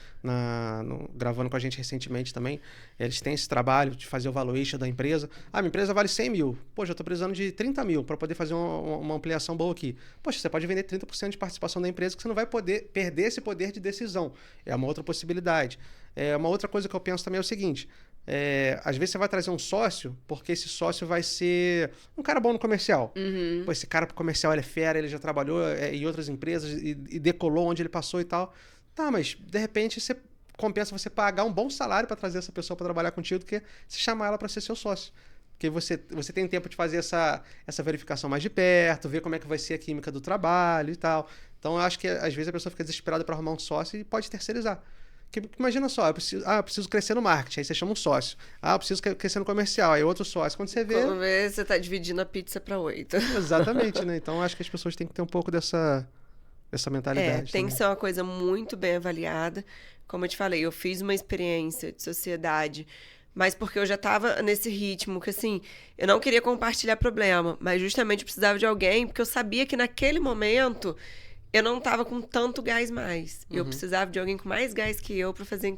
gravando com a gente recentemente também. Eles têm esse trabalho de fazer o valuation da empresa. Minha empresa vale 100 mil. Poxa, eu tô precisando de 30 mil para poder fazer uma ampliação boa aqui. Poxa, você pode vender 30% de participação da empresa que você não vai poder perder esse poder de decisão. É uma outra possibilidade. Uma outra coisa que eu penso também é o seguinte... às vezes você vai trazer um sócio, porque esse sócio vai ser um cara bom no comercial. Pô, esse cara pro comercial ele é fera, ele já trabalhou em outras empresas e decolou onde ele passou e tal. Tá, mas de repente compensa você pagar um bom salário para trazer essa pessoa para trabalhar contigo do que se chamar ela para ser seu sócio. Porque você tem tempo de fazer essa verificação mais de perto, ver como é que vai ser a química do trabalho e tal. Então eu acho que às vezes a pessoa fica desesperada para arrumar um sócio e pode terceirizar. Imagina só, eu preciso crescer no marketing, aí você chama um sócio. Eu preciso crescer no comercial, aí outro sócio. Quando você vê... Quando vê, você tá dividindo a pizza para 8. Exatamente, né? Então, acho que as pessoas têm que ter um pouco dessa mentalidade. Tem que ser uma coisa muito bem avaliada. Como eu te falei, eu fiz uma experiência de sociedade, mas porque eu já tava nesse ritmo que, assim, eu não queria compartilhar problema, mas justamente eu precisava de alguém, porque eu sabia que naquele momento... eu não tava com tanto gás mais. Eu precisava de alguém com mais gás que eu para fazer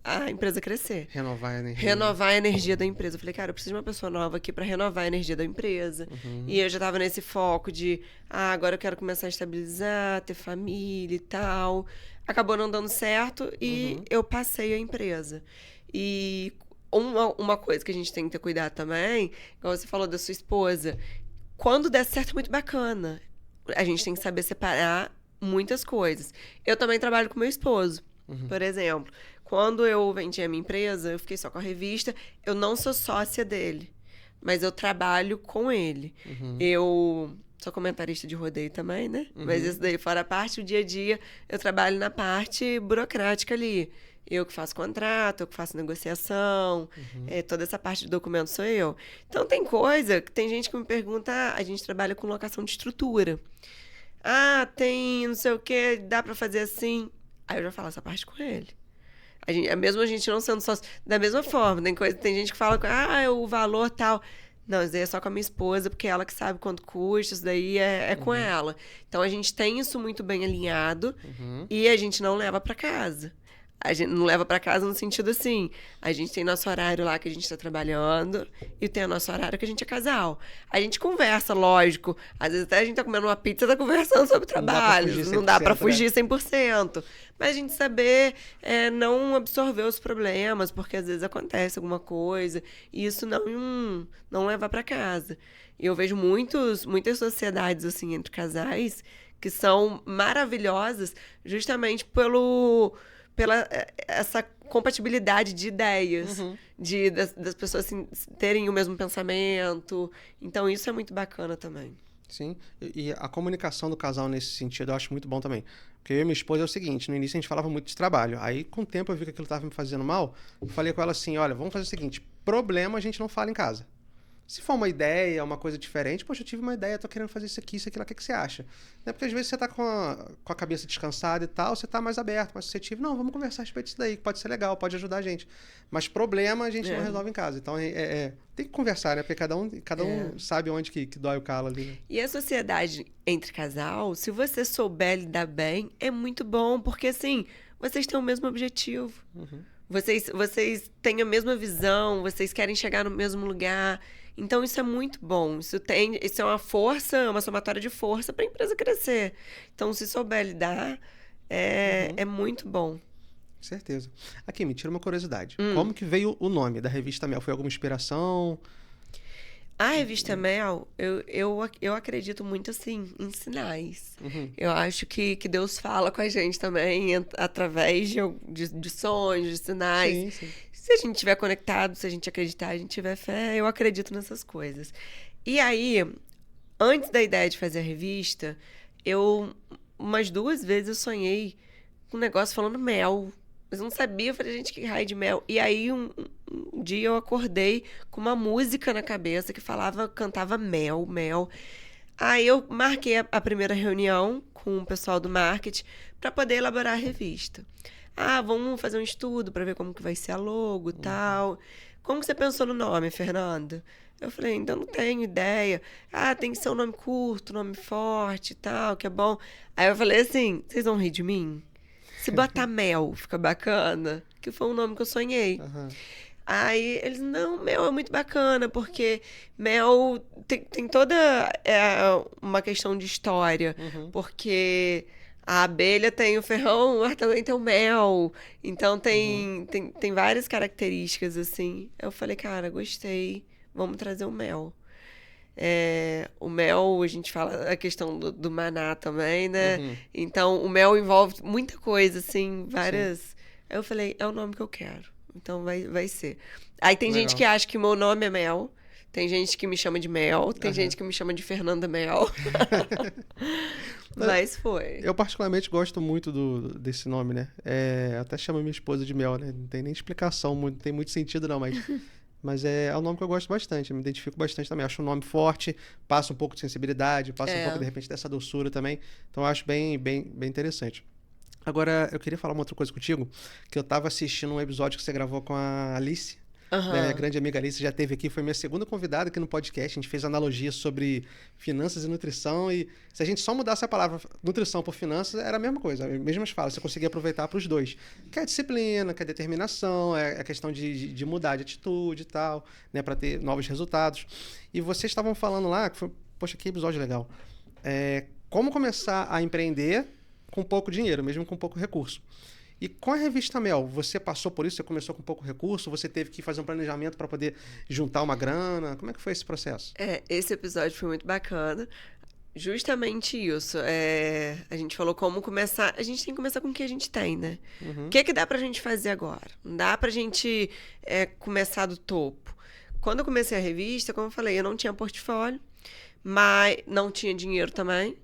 a empresa crescer. Renovar a energia. Renovar a energia da empresa. Eu falei, cara, eu preciso de uma pessoa nova aqui para renovar a energia da empresa. E eu já tava nesse foco de, agora eu quero começar a estabilizar, ter família e tal. Acabou não dando certo e eu passei a empresa. E uma coisa que a gente tem que ter cuidado também, igual você falou da sua esposa, quando der certo é muito bacana. A gente tem que saber separar muitas coisas. Eu também trabalho com meu esposo. Por exemplo, quando eu vendi a minha empresa, eu fiquei só com a revista. Eu não sou sócia dele, mas eu trabalho com ele. Eu sou comentarista de rodeio também, né? Mas isso daí, fora a parte, o dia a dia, eu trabalho na parte burocrática ali. Eu que faço contrato, eu que faço negociação, toda essa parte de documento sou eu. Então, tem coisa que tem gente que me pergunta, a gente trabalha com locação de estrutura. Tem não sei o que, dá pra fazer assim. Aí eu já falo essa parte com ele. Mesmo a gente não sendo sócio, da mesma forma, tem gente que fala, o valor tal. Não, isso daí é só com a minha esposa, porque é ela que sabe quanto custa, isso daí é com ela. Então, a gente tem isso muito bem alinhado e a gente não leva para casa. A gente não leva para casa no sentido assim, a gente tem nosso horário lá que a gente tá trabalhando e tem o nosso horário que a gente é casal. A gente conversa, lógico. Às vezes até a gente tá comendo uma pizza e tá conversando sobre trabalho. Não dá para fugir 100%. Mas a gente saber não absorver os problemas, porque às vezes acontece alguma coisa e isso não levar para casa. E eu vejo muitas sociedades assim entre casais que são maravilhosas justamente pela essa compatibilidade de ideias, das pessoas assim, terem o mesmo pensamento. Então, isso é muito bacana também. Sim, e a comunicação do casal nesse sentido eu acho muito bom também. Porque eu e minha esposa é o seguinte, no início a gente falava muito de trabalho. Aí, com o tempo, eu vi que aquilo estava me fazendo mal. Eu falei com ela assim, olha, vamos fazer o seguinte, problema a gente não fala em casa. Se for uma ideia, uma coisa diferente, poxa, eu tive uma ideia, tô querendo fazer isso aqui, o que você acha? Não é porque às vezes você tá com a cabeça descansada e tal, você tá mais aberto, mais suscetível. Não, vamos conversar a respeito disso daí, que pode ser legal, pode ajudar a gente. Mas problema a gente não resolve em casa. Então, tem que conversar, né? Porque cada um sabe onde que dói o calo ali, né? E a sociedade entre casal, se você souber lidar bem, é muito bom, porque assim, vocês têm o mesmo objetivo. Vocês têm a mesma visão, vocês querem chegar no mesmo lugar. Então, isso é muito bom. Isso é uma força, uma somatória de força para a empresa crescer. Então, se souber lidar, é muito bom. Certeza. Aqui, me tira uma curiosidade. Como que veio o nome da revista Mel? Foi alguma inspiração? A revista Mel, eu acredito muito, assim, em sinais. Eu acho que Deus fala com a gente também através de sonhos, de sinais. Sim. Se a gente estiver conectado, se a gente acreditar, a gente tiver fé, eu acredito nessas coisas. E aí, antes da ideia de fazer a revista, umas 2 vezes eu sonhei com um negócio falando mel. Mas eu não sabia, eu falei, gente, que raio de mel. E aí, um dia eu acordei com uma música na cabeça que cantava mel, mel. Aí eu marquei a primeira reunião com o pessoal do marketing para poder elaborar a revista. Vamos fazer um estudo para ver como que vai ser a logo e tal. Como que você pensou no nome, Fernanda? Eu falei, ainda não tenho ideia. Tem que ser um nome curto, nome forte e tal, que é bom. Aí eu falei assim, vocês vão rir de mim? Se botar Mel, fica bacana? Que foi um nome que eu sonhei. Aí eles, não, Mel é muito bacana, porque Mel tem toda uma questão de história. Porque a abelha tem o ferrão, mas também tem o mel. Então tem várias características, assim. Eu falei, cara, gostei, vamos trazer o mel. O mel, a gente fala a questão do maná também, né? Então, o mel envolve muita coisa, assim, várias... Sim. Aí eu falei, é o nome que eu quero. Então, vai ser. Aí tem gente que acha que o meu nome é Mel. Tem gente que me chama de Mel. Tem gente que me chama de Fernanda Mel. Mas foi. Eu particularmente gosto muito desse nome, né? Até chamo minha esposa de Mel, né? Não tem nem explicação, não tem muito sentido não, mas é um nome que eu gosto bastante, eu me identifico bastante também. Acho um nome forte, passa um pouco de sensibilidade, passa um pouco, de repente, dessa doçura também. Então, eu acho bem, bem, bem interessante. Agora, eu queria falar uma outra coisa contigo, que eu tava assistindo um episódio que você gravou com a Alice, né? Minha grande amiga Alice já esteve aqui, foi minha segunda convidada aqui no podcast. A gente fez analogia sobre finanças e nutrição, e se a gente só mudasse a palavra nutrição por finanças, era a mesma coisa, as mesmas falas, você conseguia aproveitar para os dois. Que é disciplina, que é determinação, é a questão de mudar de atitude e tal, né, para ter novos resultados. E vocês estavam falando lá, que foi, poxa, que episódio legal, como começar a empreender com pouco dinheiro, mesmo com pouco recurso. E com a revista Mel, você passou por isso? Você começou com pouco recurso? Você teve que fazer um planejamento para poder juntar uma grana? Como é que foi esse processo? Esse episódio foi muito bacana. Justamente isso. A gente falou como começar. A gente tem que começar com o que a gente tem, né? O que é que dá pra gente fazer agora? Não dá pra gente começar do topo. Quando eu comecei a revista, como eu falei, eu não tinha portfólio, mas não tinha dinheiro também.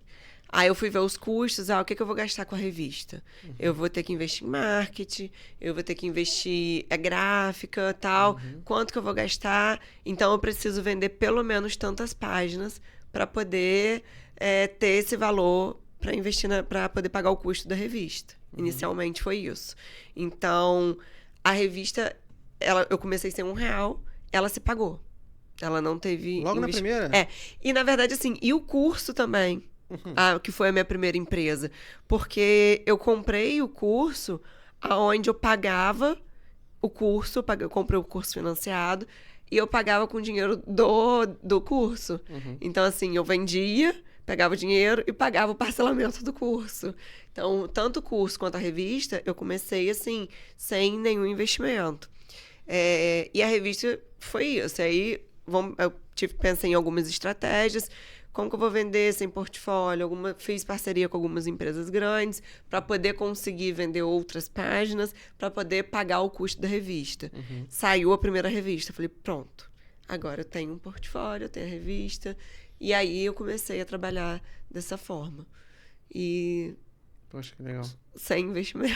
Aí eu fui ver os custos, o que eu vou gastar com a revista? Eu vou ter que investir em marketing, eu vou ter que investir gráfica, tal. Quanto que eu vou gastar? Então eu preciso vender pelo menos tantas páginas para poder ter esse valor para investir, para poder pagar o custo da revista. Inicialmente foi isso. Então, a revista, eu comecei sem R$1, ela se pagou. Ela não teve... Logo na primeira? E na verdade, assim, e o curso também, que foi a minha primeira empresa. Porque eu comprei o curso aonde eu pagava o curso, eu comprei o curso financiado, e eu pagava com o dinheiro do curso. Então, assim, eu vendia, pegava o dinheiro e pagava o parcelamento do curso. Então, tanto o curso quanto a revista, eu comecei, assim, sem nenhum investimento. E a revista foi isso. Aí, eu pensei em algumas estratégias. Como que eu vou vender sem portfólio? Fiz parceria com algumas empresas grandes para poder conseguir vender outras páginas, para poder pagar o custo da revista. Saiu a primeira revista. Falei, pronto. Agora eu tenho um portfólio, eu tenho a revista. E aí eu comecei a trabalhar dessa forma. E... Poxa, que legal. Sem investimento.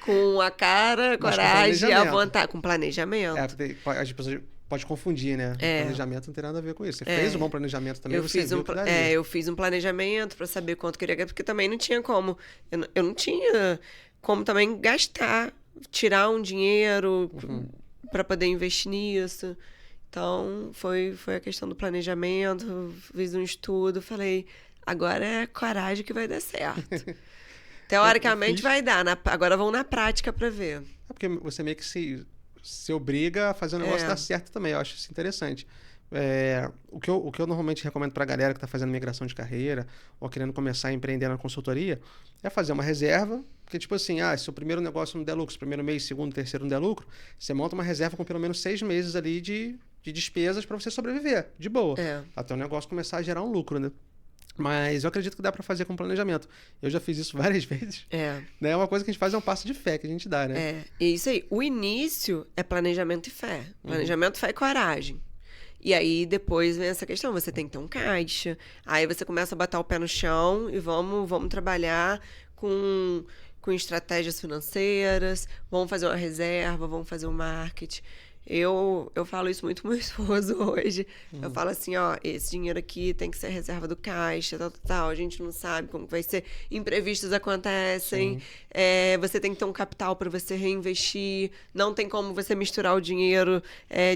Com a cara, a coragem e a vontade. Com planejamento. As pessoas podem confundir, né? Planejamento não tem nada a ver com isso. Você fez um bom planejamento também, eu fiz um planejamento para saber quanto eu queria gastar, porque também não tinha como. Eu não tinha como também gastar, tirar um dinheiro para poder investir nisso. Então, foi a questão do planejamento, fiz um estudo, falei, agora é coragem que vai dar certo. Teoricamente vai dar, agora vão na prática para ver. Porque você meio que se obriga a fazer o negócio dar certo também, eu acho isso interessante. O que eu normalmente recomendo para a galera que está fazendo migração de carreira ou querendo começar a empreender na consultoria é fazer uma reserva, porque tipo assim, se o primeiro negócio não der lucro, se o primeiro mês, segundo, terceiro não der lucro, você monta uma reserva com pelo menos 6 meses ali de despesas para você sobreviver, de boa, até o negócio começar a gerar um lucro, né? Mas eu acredito que dá para fazer com planejamento. Eu já fiz isso várias vezes. Né? Uma coisa que a gente faz é um passo de fé que a gente dá, né? E isso aí. O início é planejamento e fé. Planejamento, fé e coragem. E aí, depois vem essa questão. Você tem que ter um caixa. Aí você começa a botar o pé no chão e vamos trabalhar com estratégias financeiras. Vamos fazer uma reserva, vamos fazer um marketing. Eu falo isso muito pro meu esposo hoje. Eu falo assim, esse dinheiro aqui tem que ser reserva do caixa, tal. A gente não sabe como vai ser. Imprevistos acontecem. Você tem que ter um capital para você reinvestir. Não tem como você misturar o dinheiro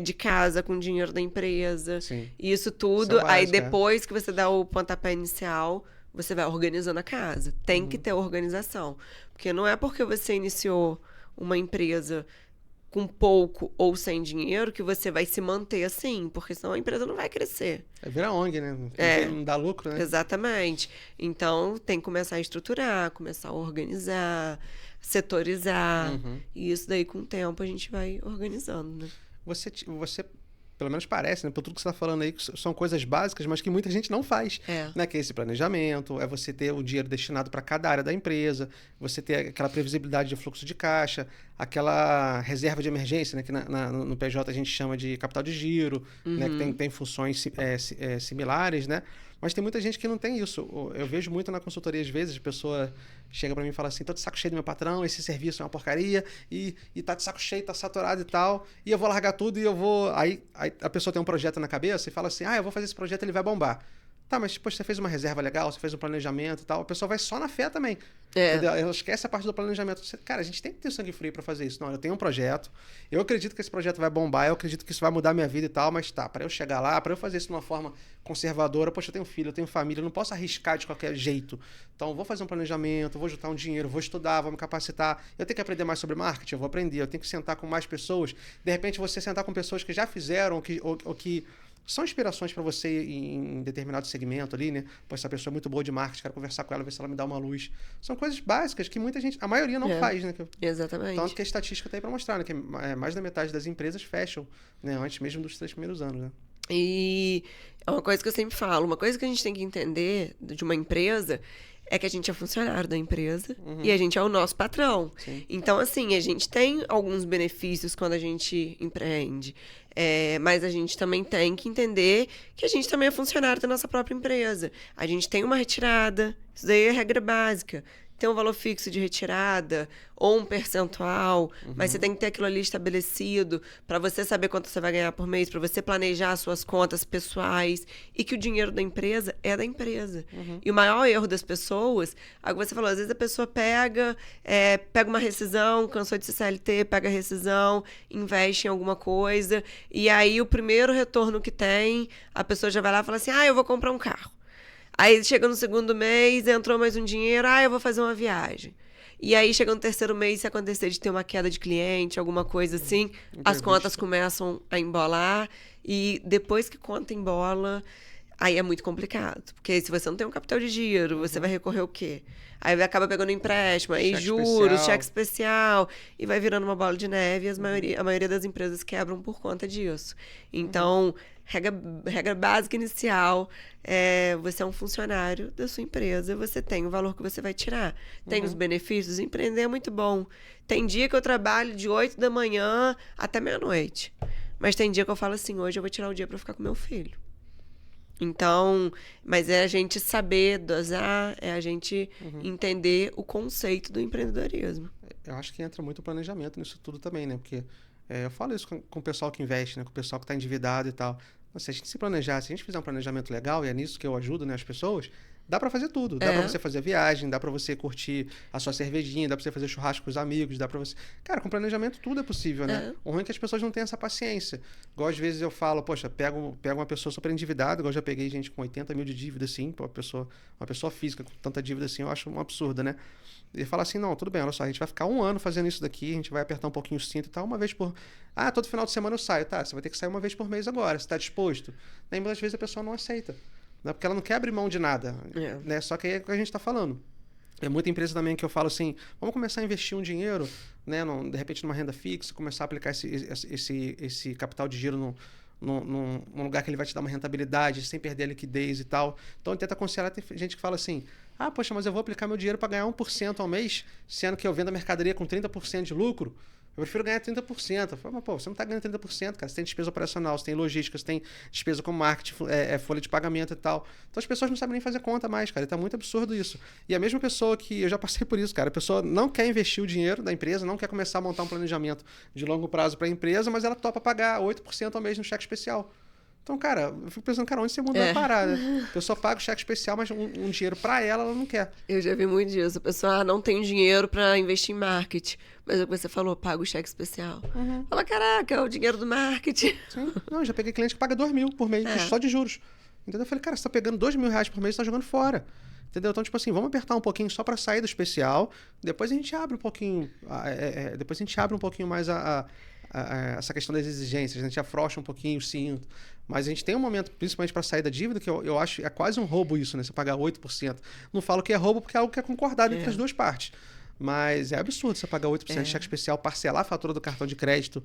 de casa com o dinheiro da empresa. Sim. Isso tudo. Isso é básico, aí depois que você dá o pontapé inicial, você vai organizando a casa. Tem que ter organização. Porque não é porque você iniciou uma empresa com pouco ou sem dinheiro que você vai se manter assim, porque senão a empresa não vai crescer. Vira ONG, né? Não dá lucro, né? Exatamente. Então, tem que começar a estruturar, começar a organizar, setorizar. E isso daí, com o tempo, a gente vai organizando, né? Você pelo menos parece, né? Por tudo que você está falando aí, que são coisas básicas, mas que muita gente não faz. Né? Que é esse planejamento, é você ter o dinheiro destinado para cada área da empresa, você ter aquela previsibilidade de fluxo de caixa, aquela reserva de emergência, né? Que no PJ a gente chama de capital de giro, né? Que tem funções similares, né? Mas tem muita gente que não tem isso. Eu vejo muito na consultoria, às vezes, a pessoa chega para mim e fala assim, tô de saco cheio do meu patrão, esse serviço é uma porcaria, e tá de saco cheio, tá saturado e tal, e eu vou largar tudo e eu vou... Aí a pessoa tem um projeto na cabeça e fala assim, eu vou fazer esse projeto, ele vai bombar. Tá, mas depois você fez uma reserva legal, você fez um planejamento e tal, a pessoa vai só na fé também. Ela esquece a parte do planejamento. Cara, a gente tem que ter sangue frio para fazer isso. Não, eu tenho um projeto, eu acredito que esse projeto vai bombar, eu acredito que isso vai mudar a minha vida e tal, mas para eu chegar lá, para eu fazer isso de uma forma conservadora, poxa, eu tenho filho, eu tenho família, eu não posso arriscar de qualquer jeito. Então, vou fazer um planejamento, vou juntar um dinheiro, vou estudar, vou me capacitar. Eu tenho que aprender mais sobre marketing, eu vou aprender, eu tenho que sentar com mais pessoas. De repente, você sentar com pessoas que já fizeram ou que são inspirações para você em determinado segmento ali, né? Pô, essa pessoa é muito boa de marketing, quero conversar com ela, ver se ela me dá uma luz. São coisas básicas que muita gente, a maioria não faz, né? Exatamente. Tanto que a estatística tá aí para mostrar, né? Que mais da metade das empresas fecham, né? Antes mesmo dos 3 primeiros anos, né? E é uma coisa que eu sempre falo, uma coisa que a gente tem que entender de uma empresa é que a gente é funcionário da empresa e a gente é o nosso patrão. Sim. Então, assim, a gente tem alguns benefícios quando a gente empreende, mas a gente também tem que entender que a gente também é funcionário da nossa própria empresa. A gente tem uma retirada, isso daí é regra básica. tem um valor fixo de retirada ou um percentual, mas você tem que ter aquilo ali estabelecido para você saber quanto você vai ganhar por mês, para você planejar as suas contas pessoais e que o dinheiro da empresa é da empresa. E o maior erro das pessoas, é o que você falou, às vezes a pessoa pega uma rescisão, cansou de ser CLT, pega a rescisão, investe em alguma coisa e aí o primeiro retorno que tem, a pessoa já vai lá e fala assim, eu vou comprar um carro. Aí chega no segundo mês, entrou mais um dinheiro, eu vou fazer uma viagem. E aí, chega no terceiro mês, se acontecer de ter uma queda de cliente, alguma coisa assim, as contas começam a embolar. E depois que conta embola, aí é muito complicado. Porque se você não tem um capital de giro, você vai recorrer ao quê? Aí acaba pegando empréstimo, aí juros, cheque especial. E vai virando uma bola de neve e a maioria das empresas quebram por conta disso. Então, regra básica inicial você é um funcionário da sua empresa, você tem o valor que você vai tirar. Tem os benefícios, empreender é muito bom. Tem dia que eu trabalho de 8 da manhã até meia-noite. Mas tem dia que eu falo assim, hoje eu vou tirar o dia para ficar com meu filho. Então, mas é a gente saber dosar, é a gente entender o conceito do empreendedorismo. Eu acho que entra muito o planejamento nisso tudo também, né? Porque eu falo isso com o pessoal que investe, né? Com o pessoal que está endividado e tal. Se a gente se planejar, se a gente fizer um planejamento legal, e é nisso que eu ajudo, né, as pessoas, dá para fazer tudo. Dá para você fazer viagem, dá para você curtir a sua cervejinha, dá para você fazer churrasco com os amigos, dá para você... Cara, com planejamento tudo é possível, né? O ruim é que as pessoas não têm essa paciência. Igual às vezes eu falo, poxa, pego uma pessoa super endividada, igual eu já peguei gente com 80 mil de dívida, assim, uma pessoa física com tanta dívida assim, eu acho um absurdo, né? E fala assim, não, tudo bem, olha só, a gente vai ficar 1 ano fazendo isso daqui, a gente vai apertar um pouquinho o cinto e tal, uma vez por... todo final de semana eu saio. Tá, você vai ter que sair uma vez por mês agora, você tá disposto? Daí, muitas vezes a pessoa não aceita, né? Porque ela não quer abrir mão de nada, né? Só que aí é o que a gente tá falando. É muita empresa também que eu falo assim, vamos começar a investir um dinheiro, né, de repente numa renda fixa, começar a aplicar esse capital de giro num lugar que ele vai te dar uma rentabilidade sem perder a liquidez e tal. Então, tenta aconselhar. Tem gente que fala assim, poxa, mas eu vou aplicar meu dinheiro para ganhar 1% ao mês, sendo que eu vendo a mercadoria com 30% de lucro. Eu prefiro ganhar 30%. Eu falo, mas pô, você não está ganhando 30%, cara. Você tem despesa operacional, você tem logística, você tem despesa com marketing, folha de pagamento e tal. Então as pessoas não sabem nem fazer conta mais, cara. E tá muito absurdo isso. E a mesma pessoa que... Eu já passei por isso, cara. A pessoa não quer investir o dinheiro da empresa, não quer começar a montar um planejamento de longo prazo para a empresa, mas ela topa pagar 8% ao mês no cheque especial. Então, cara, eu fico pensando, cara, onde esse mundo vai parar, né? A pessoa paga o cheque especial, mas um dinheiro pra ela não quer. Eu já vi muito disso. A pessoa não tem dinheiro pra investir em marketing. Mas é o que você falou, paga o cheque especial. Fala, caraca, é o dinheiro do marketing. Sim. Não, eu já peguei cliente que paga 2 mil por mês, só de juros. Entendeu? Eu falei, cara, você tá pegando 2 mil reais por mês, você tá jogando fora. Entendeu? Então, tipo assim, vamos apertar um pouquinho só pra sair do especial, depois a gente abre um pouquinho, depois a gente abre um pouquinho mais essa questão das exigências, a gente afrouxa um pouquinho o cinto. Mas a gente tem um momento, principalmente para sair da dívida, que eu acho é quase um roubo isso, né? Você pagar 8%. Não falo que é roubo porque é algo que é concordado entre as duas partes. Mas é absurdo você pagar 8% de cheque especial, parcelar a fatura do cartão de crédito.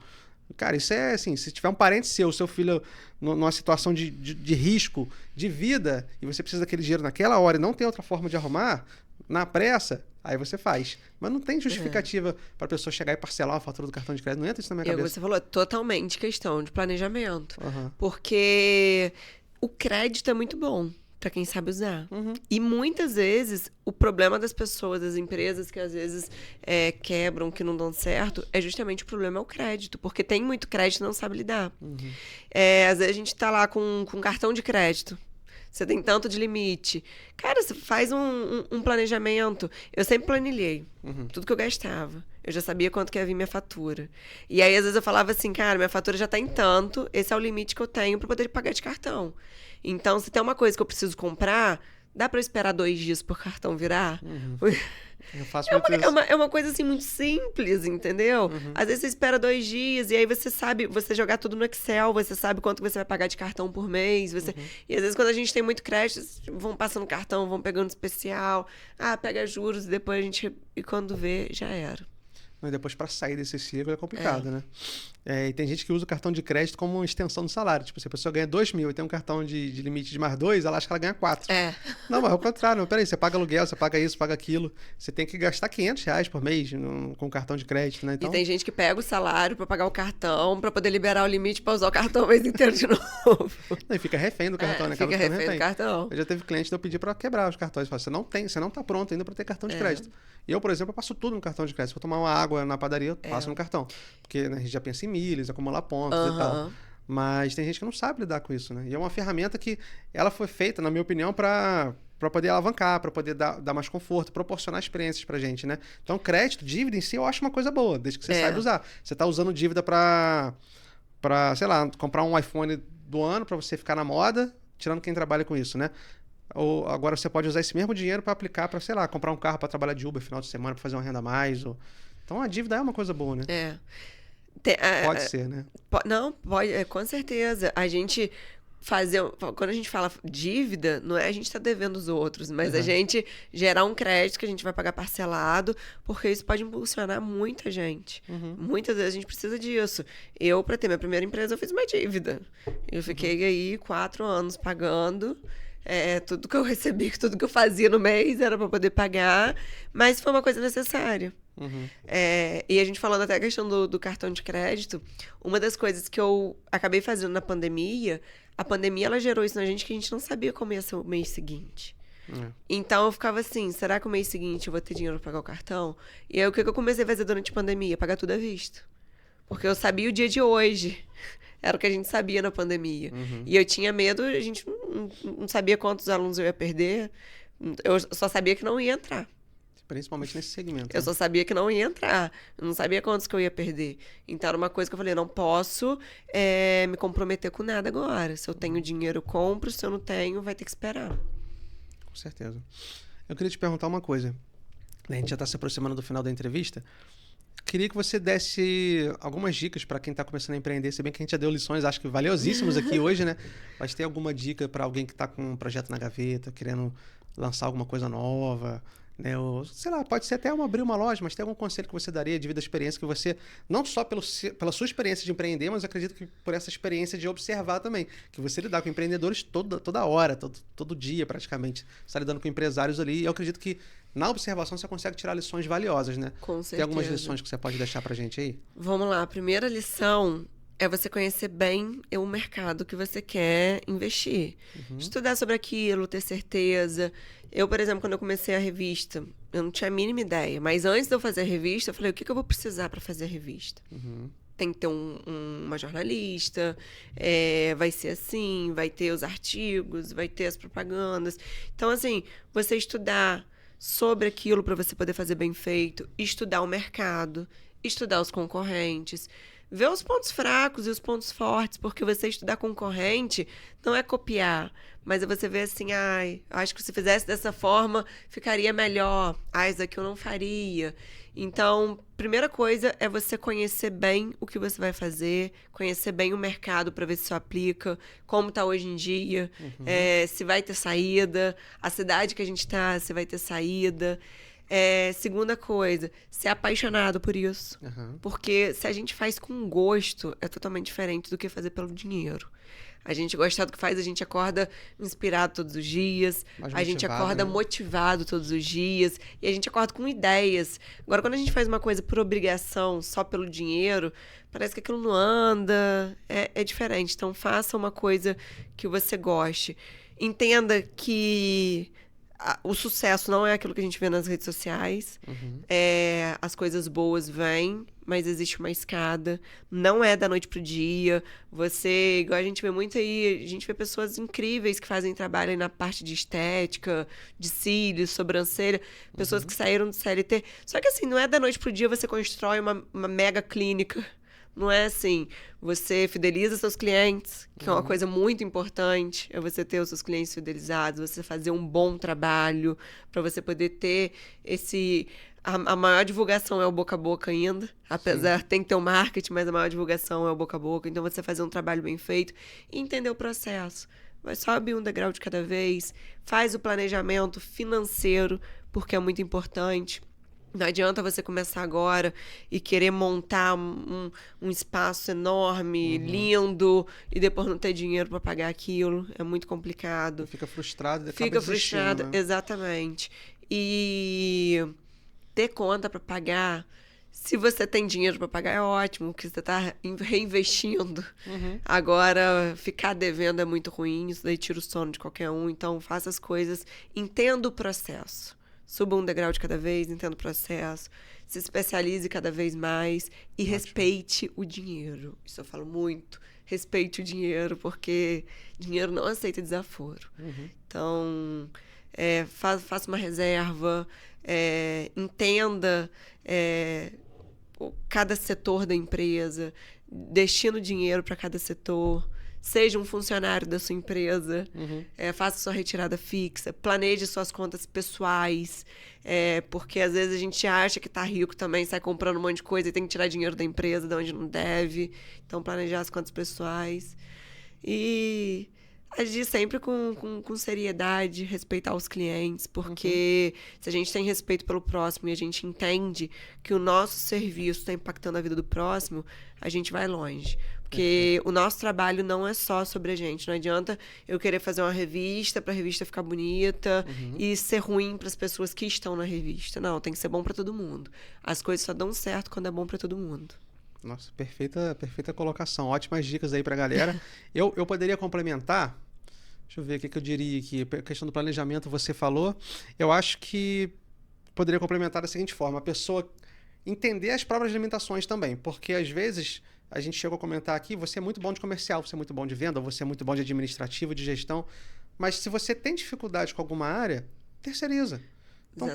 Cara, isso é assim, se tiver um parente seu filho numa situação de risco, de vida, e você precisa daquele dinheiro naquela hora e não tem outra forma de arrumar, na pressa, aí você faz. Mas não tem justificativa para a pessoa chegar e parcelar a fatura do cartão de crédito. Não entra isso na minha cabeça. Você falou, é totalmente questão de planejamento. Porque o crédito é muito bom para quem sabe usar. E muitas vezes, o problema das pessoas, das empresas que às vezes quebram, que não dão certo, é justamente o problema é o crédito. Porque tem muito crédito e não sabe lidar. Às vezes a gente tá lá com cartão de crédito. Você tem tanto de limite. Cara, você faz um planejamento. Eu sempre planilhei tudo que eu gastava. Eu já sabia quanto que ia vir minha fatura. E aí, às vezes, eu falava assim, cara, minha fatura já tá em tanto, esse é o limite que eu tenho para poder pagar de cartão. Então, se tem uma coisa que eu preciso comprar, dá para eu esperar 2 dias por cartão virar? Eu faço muito isso. É uma coisa assim muito simples, entendeu? Às vezes você espera 2 dias e aí você sabe, você jogar tudo no Excel, você sabe quanto você vai pagar de cartão por mês. E às vezes quando a gente tem muito crédito, vão passando cartão, vão pegando especial, pega juros e depois a gente, e quando vê, já era. E depois, para sair desse ciclo, é complicado, né? E tem gente que usa o cartão de crédito como uma extensão do salário. Tipo, se a pessoa ganha 2 mil e tem um cartão de limite de mais 2, ela acha que ela ganha 4. Não, mas é o contrário. Peraí, você paga aluguel, você paga isso, paga aquilo. Você tem que gastar R$500 por mês com cartão de crédito, né? Então... E tem gente que pega o salário para pagar o cartão, para poder liberar o limite para usar o cartão o mês inteiro de novo. E fica refém do cartão, né? Fica refém do cartão. Eu já teve cliente de eu pedir para quebrar os cartões. Eu falo, você não tá pronto ainda para ter cartão de crédito. E eu, por exemplo, eu passo tudo no cartão de crédito. Se eu tomar uma água na padaria, eu passo no cartão. Porque, né, a gente já pensa em milhas, acumular pontos e tal. Mas tem gente que não sabe lidar com isso, né? E é uma ferramenta que ela foi feita, na minha opinião, para poder alavancar, para poder dar mais conforto, proporcionar experiências pra gente, né? Então, crédito, dívida em si, eu acho uma coisa boa, desde que você saiba usar. Você tá usando dívida pra, sei lá, comprar um iPhone do ano para você ficar na moda, tirando quem trabalha com isso, né? Ou agora você pode usar esse mesmo dinheiro para aplicar para, sei lá, comprar um carro para trabalhar de Uber final de semana, para fazer uma renda a mais. Então, a dívida é uma coisa boa, né? Pode ser, né? Não, pode, com certeza. A gente quando a gente fala dívida, não é a gente tá devendo os outros, mas a gente gerar um crédito que a gente vai pagar parcelado, porque isso pode impulsionar muita gente. Muitas vezes a gente precisa disso. Eu, para ter minha primeira empresa, eu fiz uma dívida. Eu fiquei aí 4 anos pagando. Tudo que eu recebi, tudo que eu fazia no mês era para poder pagar, mas foi uma coisa necessária. E a gente falando até a questão do cartão de crédito, uma das coisas que eu acabei fazendo na pandemia, a pandemia ela gerou isso na gente que a gente não sabia como ia ser o mês seguinte. Então eu ficava assim, será que o mês seguinte eu vou ter dinheiro para pagar o cartão? E aí o que eu comecei a fazer durante a pandemia? Pagar tudo à vista. Porque eu sabia o dia de hoje. Era o que a gente sabia na pandemia. E eu tinha medo, a gente não sabia quantos alunos eu ia perder. Eu só sabia que não ia entrar. Principalmente nesse segmento. Eu só sabia que não ia entrar. Eu não sabia quantos que eu ia perder. Então, era uma coisa que eu falei, não posso me comprometer com nada agora. Se eu tenho dinheiro, eu compro. Se eu não tenho, vai ter que esperar. Com certeza. Eu queria te perguntar uma coisa. A gente já está se aproximando do final da entrevista. Queria que você desse algumas dicas para quem está começando a empreender. Se bem que a gente já deu lições, acho que valiosíssimas aqui hoje, né? Mas tem alguma dica para alguém que está com um projeto na gaveta, querendo lançar alguma coisa nova, né? Ou, sei lá, pode ser até abrir uma loja, mas tem algum conselho que você daria devido à experiência que você, não só pela sua experiência de empreender, mas acredito que por essa experiência de observar também, que você lidar com empreendedores toda hora, todo dia praticamente, você está lidando com empresários ali, e eu acredito que na observação você consegue tirar lições valiosas, né? Com certeza. Tem algumas lições que você pode deixar pra gente aí? Vamos lá, a primeira lição é você conhecer bem o mercado que você quer investir. Estudar sobre aquilo, ter certeza. Eu, por exemplo, quando eu comecei a revista, eu não tinha a mínima ideia. Mas antes de eu fazer a revista, eu falei, o que eu vou precisar para fazer a revista? Tem que ter uma jornalista, vai ser assim, vai ter os artigos, vai ter as propagandas. Então, assim, você estudar sobre aquilo para você poder fazer bem feito, estudar o mercado, estudar os concorrentes, ver os pontos fracos e os pontos fortes, porque você estudar concorrente não é copiar, mas é você ver assim, acho que se fizesse dessa forma, ficaria melhor. Isso aqui eu não faria. Então, primeira coisa é você conhecer bem o que você vai fazer, conhecer bem o mercado para ver se isso aplica, como está hoje em dia, se vai ter saída, a cidade que a gente está, se vai ter saída. Segunda coisa, ser apaixonado por isso. Porque se a gente faz com gosto, é totalmente diferente do que fazer pelo dinheiro. A gente gosta do que faz, a gente acorda inspirado todos os dias, a gente acorda motivado todos os dias, e a gente acorda com ideias. Agora, quando a gente faz uma coisa por obrigação, só pelo dinheiro, parece que aquilo não anda, é diferente. Então, faça uma coisa que você goste. Entenda que o sucesso não é aquilo que a gente vê nas redes sociais. As coisas boas vêm, mas existe uma escada. Não é da noite pro dia. Igual a gente vê muito aí, a gente vê pessoas incríveis que fazem trabalho aí na parte de estética, de cílios, sobrancelha, pessoas que saíram do CLT. Só que assim, não é da noite pro dia você constrói uma mega clínica. Não é assim, você fideliza seus clientes, que é uma coisa muito importante, é você ter os seus clientes fidelizados, você fazer um bom trabalho, para você poder ter a maior divulgação é o boca a boca ainda, apesar, tem que ter o marketing, mas a maior divulgação é o boca a boca, então você fazer um trabalho bem feito e entender o processo. Vai sobe um degrau de cada vez, faz o planejamento financeiro, porque é muito importante. Não adianta você começar agora e querer montar um espaço enorme, lindo, e depois não ter dinheiro para pagar aquilo. É muito complicado. Fica frustrado e acaba Fica frustrado, né? Exatamente. E ter conta para pagar, se você tem dinheiro para pagar, é ótimo, porque você está reinvestindo. Agora, ficar devendo é muito ruim, isso daí tira o sono de qualquer um. Então, faça as coisas, entenda o processo. Suba um degrau de cada vez, entenda o processo, se especialize cada vez mais e respeite o dinheiro. Isso eu falo muito. Respeite o dinheiro, porque dinheiro não aceita desaforo. Então, faça uma reserva, entenda cada setor da empresa, destine dinheiro para cada setor. Seja um funcionário da sua empresa, faça sua retirada fixa, planeje suas contas pessoais, porque às vezes a gente acha que tá rico também, sai comprando um monte de coisa e tem que tirar dinheiro da empresa de onde não deve. Então, planejar as contas pessoais e agir sempre com seriedade, respeitar os clientes, porque se a gente tem respeito pelo próximo e a gente entende que o nosso serviço está impactando a vida do próximo, a gente vai longe. Porque o nosso trabalho não é só sobre a gente. Não adianta eu querer fazer uma revista para a revista ficar bonita e ser ruim para as pessoas que estão na revista. Não, tem que ser bom para todo mundo. As coisas só dão certo quando é bom para todo mundo. Nossa, perfeita colocação. Ótimas dicas aí pra galera. Eu poderia complementar. Deixa eu ver o que eu diria aqui. A questão do planejamento você falou. Eu acho que poderia complementar da seguinte forma. A pessoa entender as próprias limitações também. Porque às vezes a gente chegou a comentar aqui, você é muito bom de comercial, você é muito bom de venda, você é muito bom de administrativo, de gestão. Mas se você tem dificuldade com alguma área, terceiriza. Então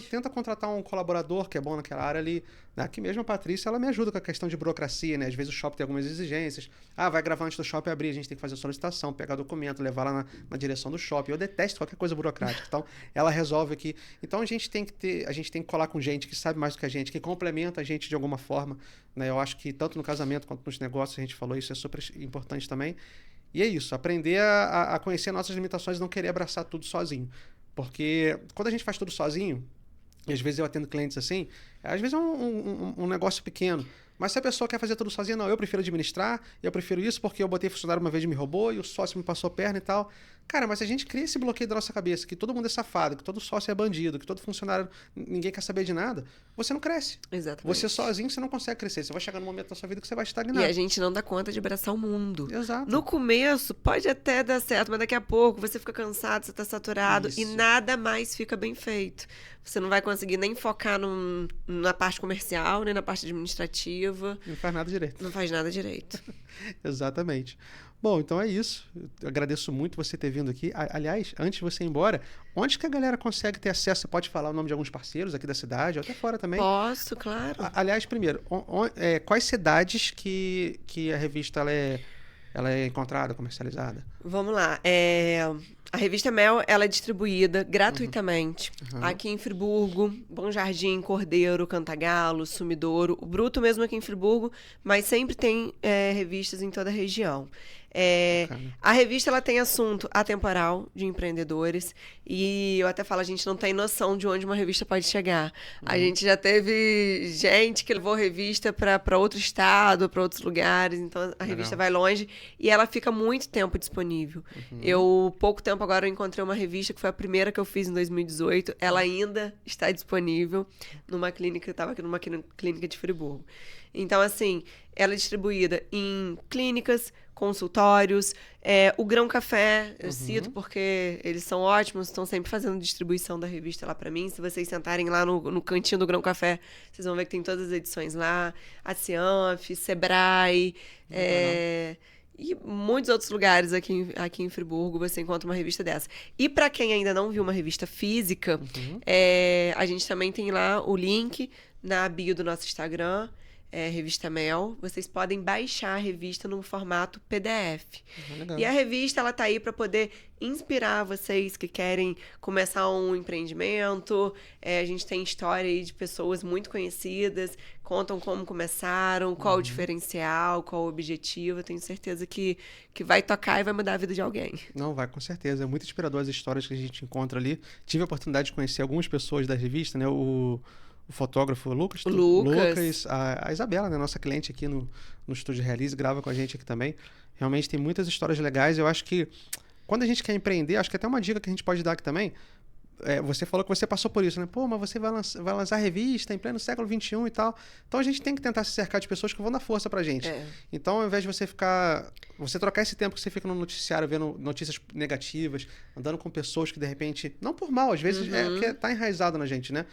tenta contratar um colaborador que é bom naquela área ali. Aqui mesmo a Patrícia, ela me ajuda com a questão de burocracia, né? Às vezes o shopping tem algumas exigências. Vai gravar antes do shopping abrir, a gente tem que fazer a solicitação, pegar documento, levar lá na direção do shopping. Eu detesto qualquer coisa burocrática. Então, ela resolve aqui. Então, a gente tem que colar com gente que sabe mais do que a gente, que complementa a gente de alguma forma, né? Eu acho que tanto no casamento quanto nos negócios, a gente falou isso, é super importante também. E é isso, aprender a conhecer nossas limitações e não querer abraçar tudo sozinho. Porque quando a gente faz tudo sozinho, e às vezes eu atendo clientes assim, às vezes é um negócio pequeno, mas se a pessoa quer fazer tudo sozinha, não, eu prefiro administrar, eu prefiro isso porque eu botei funcionário uma vez e me roubou, e o sócio me passou a perna e tal. Cara, mas a gente cria esse bloqueio da nossa cabeça, que todo mundo é safado, que todo sócio é bandido, que todo funcionário, ninguém quer saber de nada, você não cresce. Exatamente. Você sozinho, você não consegue crescer. Você vai chegar num momento da sua vida que você vai estagnar. E a gente não dá conta de abraçar o mundo. Exato. No começo, pode até dar certo, mas daqui a pouco você fica cansado, você tá saturado e nada mais fica bem feito. Você não vai conseguir nem focar na parte comercial, nem na parte administrativa. Não faz nada direito. Não faz nada direito. Exatamente. Bom, então é isso. Eu agradeço muito você ter vindo aqui. Aliás, antes de você ir embora, onde que a galera consegue ter acesso? Você pode falar o nome de alguns parceiros aqui da cidade, ou até fora também? Posso, claro. Aliás, primeiro, quais cidades que a revista ela é encontrada, comercializada? Vamos lá. A revista Mel, ela é distribuída gratuitamente aqui em Friburgo, Bom Jardim, Cordeiro, Cantagalo, Sumidouro, o Bruto mesmo aqui em Friburgo, mas sempre tem revistas em toda a região. A revista ela tem assunto atemporal de empreendedores e eu até falo, a gente não tem noção de onde uma revista pode chegar. A gente já teve gente que levou revista para outro estado, para outros lugares, então a revista vai longe e ela fica muito tempo disponível. Pouco tempo agora eu encontrei uma revista que foi a primeira que eu fiz em 2018, ela ainda está disponível numa clínica, eu estava aqui numa clínica de Friburgo. Então, assim, ela é distribuída em clínicas, consultórios, o Grão Café, eu cito porque eles são ótimos, estão sempre fazendo distribuição da revista lá pra mim. Se vocês sentarem lá no cantinho do Grão Café, vocês vão ver que tem todas as edições lá. A Cianf, Sebrae, e muitos outros lugares aqui em Friburgo você encontra uma revista dessa. E para quem ainda não viu uma revista física, a gente também tem lá o link na bio do nosso Instagram, Revista Mel. Vocês podem baixar a revista no formato PDF. E a revista ela tá aí para poder inspirar vocês que querem começar um empreendimento. A gente tem história aí de pessoas muito conhecidas, contam como começaram, qual o diferencial, qual o objetivo. Eu tenho certeza que vai tocar e vai mudar a vida de alguém. Não, vai, com certeza. É muito inspirador as histórias que a gente encontra ali. Tive a oportunidade de conhecer algumas pessoas da revista, né? O o fotógrafo Lucas, a Isabela, né, nossa cliente aqui no Estúdio Realize, grava com a gente aqui também. Realmente tem muitas histórias legais. Eu acho que quando a gente quer empreender, acho que até uma dica que a gente pode dar aqui também, você falou que você passou por isso, né? Pô, mas você vai lançar revista em pleno século XXI e tal. Então a gente tem que tentar se cercar de pessoas que vão dar força pra gente. Então, ao invés de você trocar esse tempo que você fica no noticiário vendo notícias negativas, andando com pessoas que de repente, não por mal, às vezes porque tá enraizado na gente, né?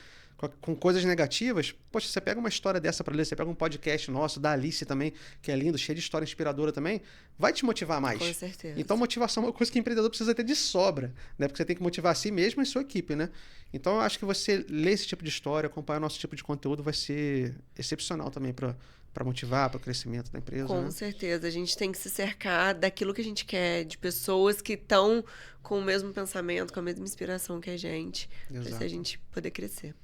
Com coisas negativas, poxa, você pega uma história dessa para ler, você pega um podcast nosso, da Alice também, que é lindo, cheio de história inspiradora também, vai te motivar mais. Com certeza. Então, motivação é uma coisa que o empreendedor precisa ter de sobra, né? Porque você tem que motivar a si mesmo e sua equipe, né? Então, eu acho que você ler esse tipo de história, acompanhar o nosso tipo de conteúdo vai ser excepcional também para motivar, para o crescimento da empresa. Com certeza. A gente tem que se cercar daquilo que a gente quer, de pessoas que estão com o mesmo pensamento, com a mesma inspiração que a gente, para a gente poder crescer.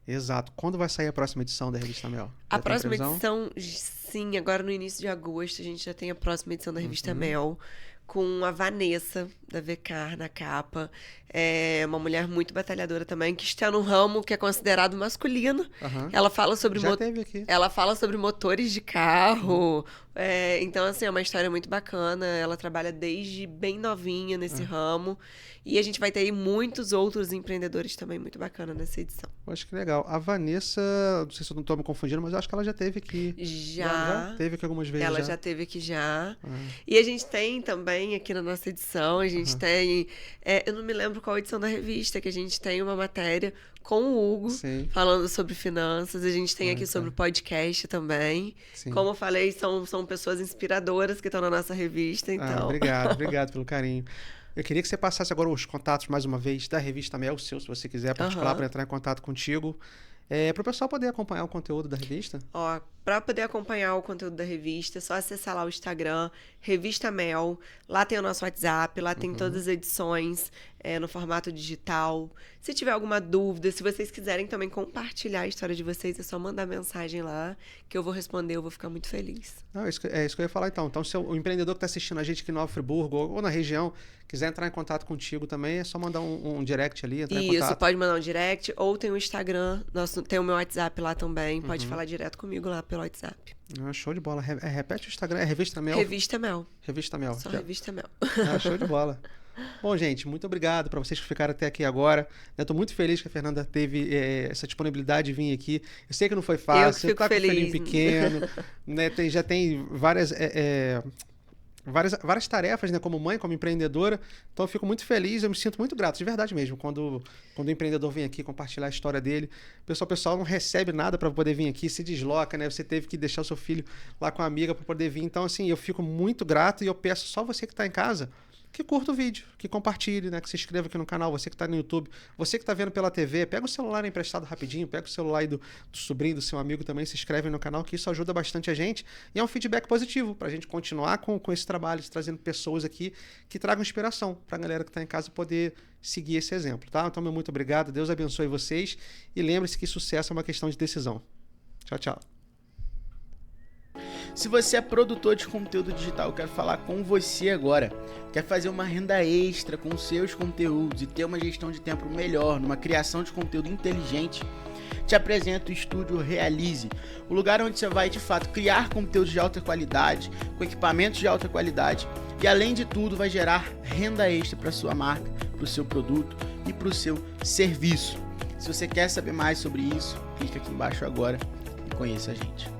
Exato. Quando vai sair a próxima edição da Revista Mel? A próxima edição, sim, agora no início de agosto, a gente já tem a próxima edição da Revista Mel, com a Vanessa, da VK, na capa. É uma mulher muito batalhadora também, que está no ramo que é considerado masculino. Ela fala sobre ela fala sobre motores de carro. Então, assim, é uma história muito bacana. Ela trabalha desde bem novinha nesse ramo. E a gente vai ter aí muitos outros empreendedores também muito bacana nessa edição. Acho que legal. A Vanessa, não sei se eu não estou me confundindo, mas eu acho que ela já teve aqui. Já teve aqui algumas vezes. Ela já teve aqui já. E a gente tem também aqui na nossa edição, a gente tem... eu não me lembro qual edição da revista, que a gente tem uma matéria com o Hugo, falando sobre finanças. A gente tem aqui sobre podcast também. Sim. Como eu falei, são pessoas inspiradoras que estão na nossa revista. Então. Obrigado pelo carinho. Eu queria que você passasse agora os contatos, mais uma vez, da Revista Mel, se você quiser particular, para entrar em contato contigo. Para o pessoal poder acompanhar o conteúdo da revista? Para poder acompanhar o conteúdo da revista, é só acessar lá o Instagram, Revista Mel. Lá tem o nosso WhatsApp, lá tem todas as edições no formato digital. Se tiver alguma dúvida, se vocês quiserem também compartilhar a história de vocês, é só mandar mensagem lá, que eu vou responder, eu vou ficar muito feliz. É isso que eu ia falar então. Então, se o empreendedor que está assistindo a gente aqui em Nova Friburgo ou na região, quiser entrar em contato contigo também, é só mandar um direct ali, entrar em contato. Isso, pode mandar um direct, ou tem o Instagram, tem o meu WhatsApp lá também, pode falar direto comigo lá pelo WhatsApp. Show de bola. Repete o Instagram, é Revista Mel? Revista Mel. Revista Mel. Só Revista Mel. Show de bola. Bom, gente, muito obrigado para vocês que ficaram até aqui agora. Eu tô muito feliz que a Fernanda teve essa disponibilidade de vir aqui. Eu sei que não foi fácil. Eu que fico feliz. Com o filhinho pequeno, né? Já tem várias tarefas, né, como mãe, como empreendedora. Então eu fico muito feliz, eu me sinto muito grato, de verdade mesmo, quando o empreendedor vem aqui compartilhar a história dele. O pessoal não recebe nada para poder vir aqui, se desloca, né? Você teve que deixar o seu filho lá com a amiga para poder vir. Então, assim, eu fico muito grato e eu peço só você que está em casa que curta o vídeo, que compartilhe, né? Que se inscreva aqui no canal, você que está no YouTube, você que está vendo pela TV, pega o celular emprestado rapidinho, pega o celular aí do sobrinho, do seu amigo também, se inscreve no canal, que isso ajuda bastante a gente e é um feedback positivo para a gente continuar com esse trabalho, trazendo pessoas aqui que tragam inspiração para a galera que está em casa poder seguir esse exemplo, tá? Então, meu muito obrigado, Deus abençoe vocês e lembre-se que sucesso é uma questão de decisão. Tchau, tchau. Se você é produtor de conteúdo digital, eu quero falar com você agora. Quer fazer uma renda extra com seus conteúdos e ter uma gestão de tempo melhor, numa criação de conteúdo inteligente? Te apresento o Estúdio Realize, o lugar onde você vai de fato criar conteúdos de alta qualidade, com equipamentos de alta qualidade e além de tudo vai gerar renda extra para sua marca, para o seu produto e para o seu serviço. Se você quer saber mais sobre isso, clica aqui embaixo agora e conheça a gente.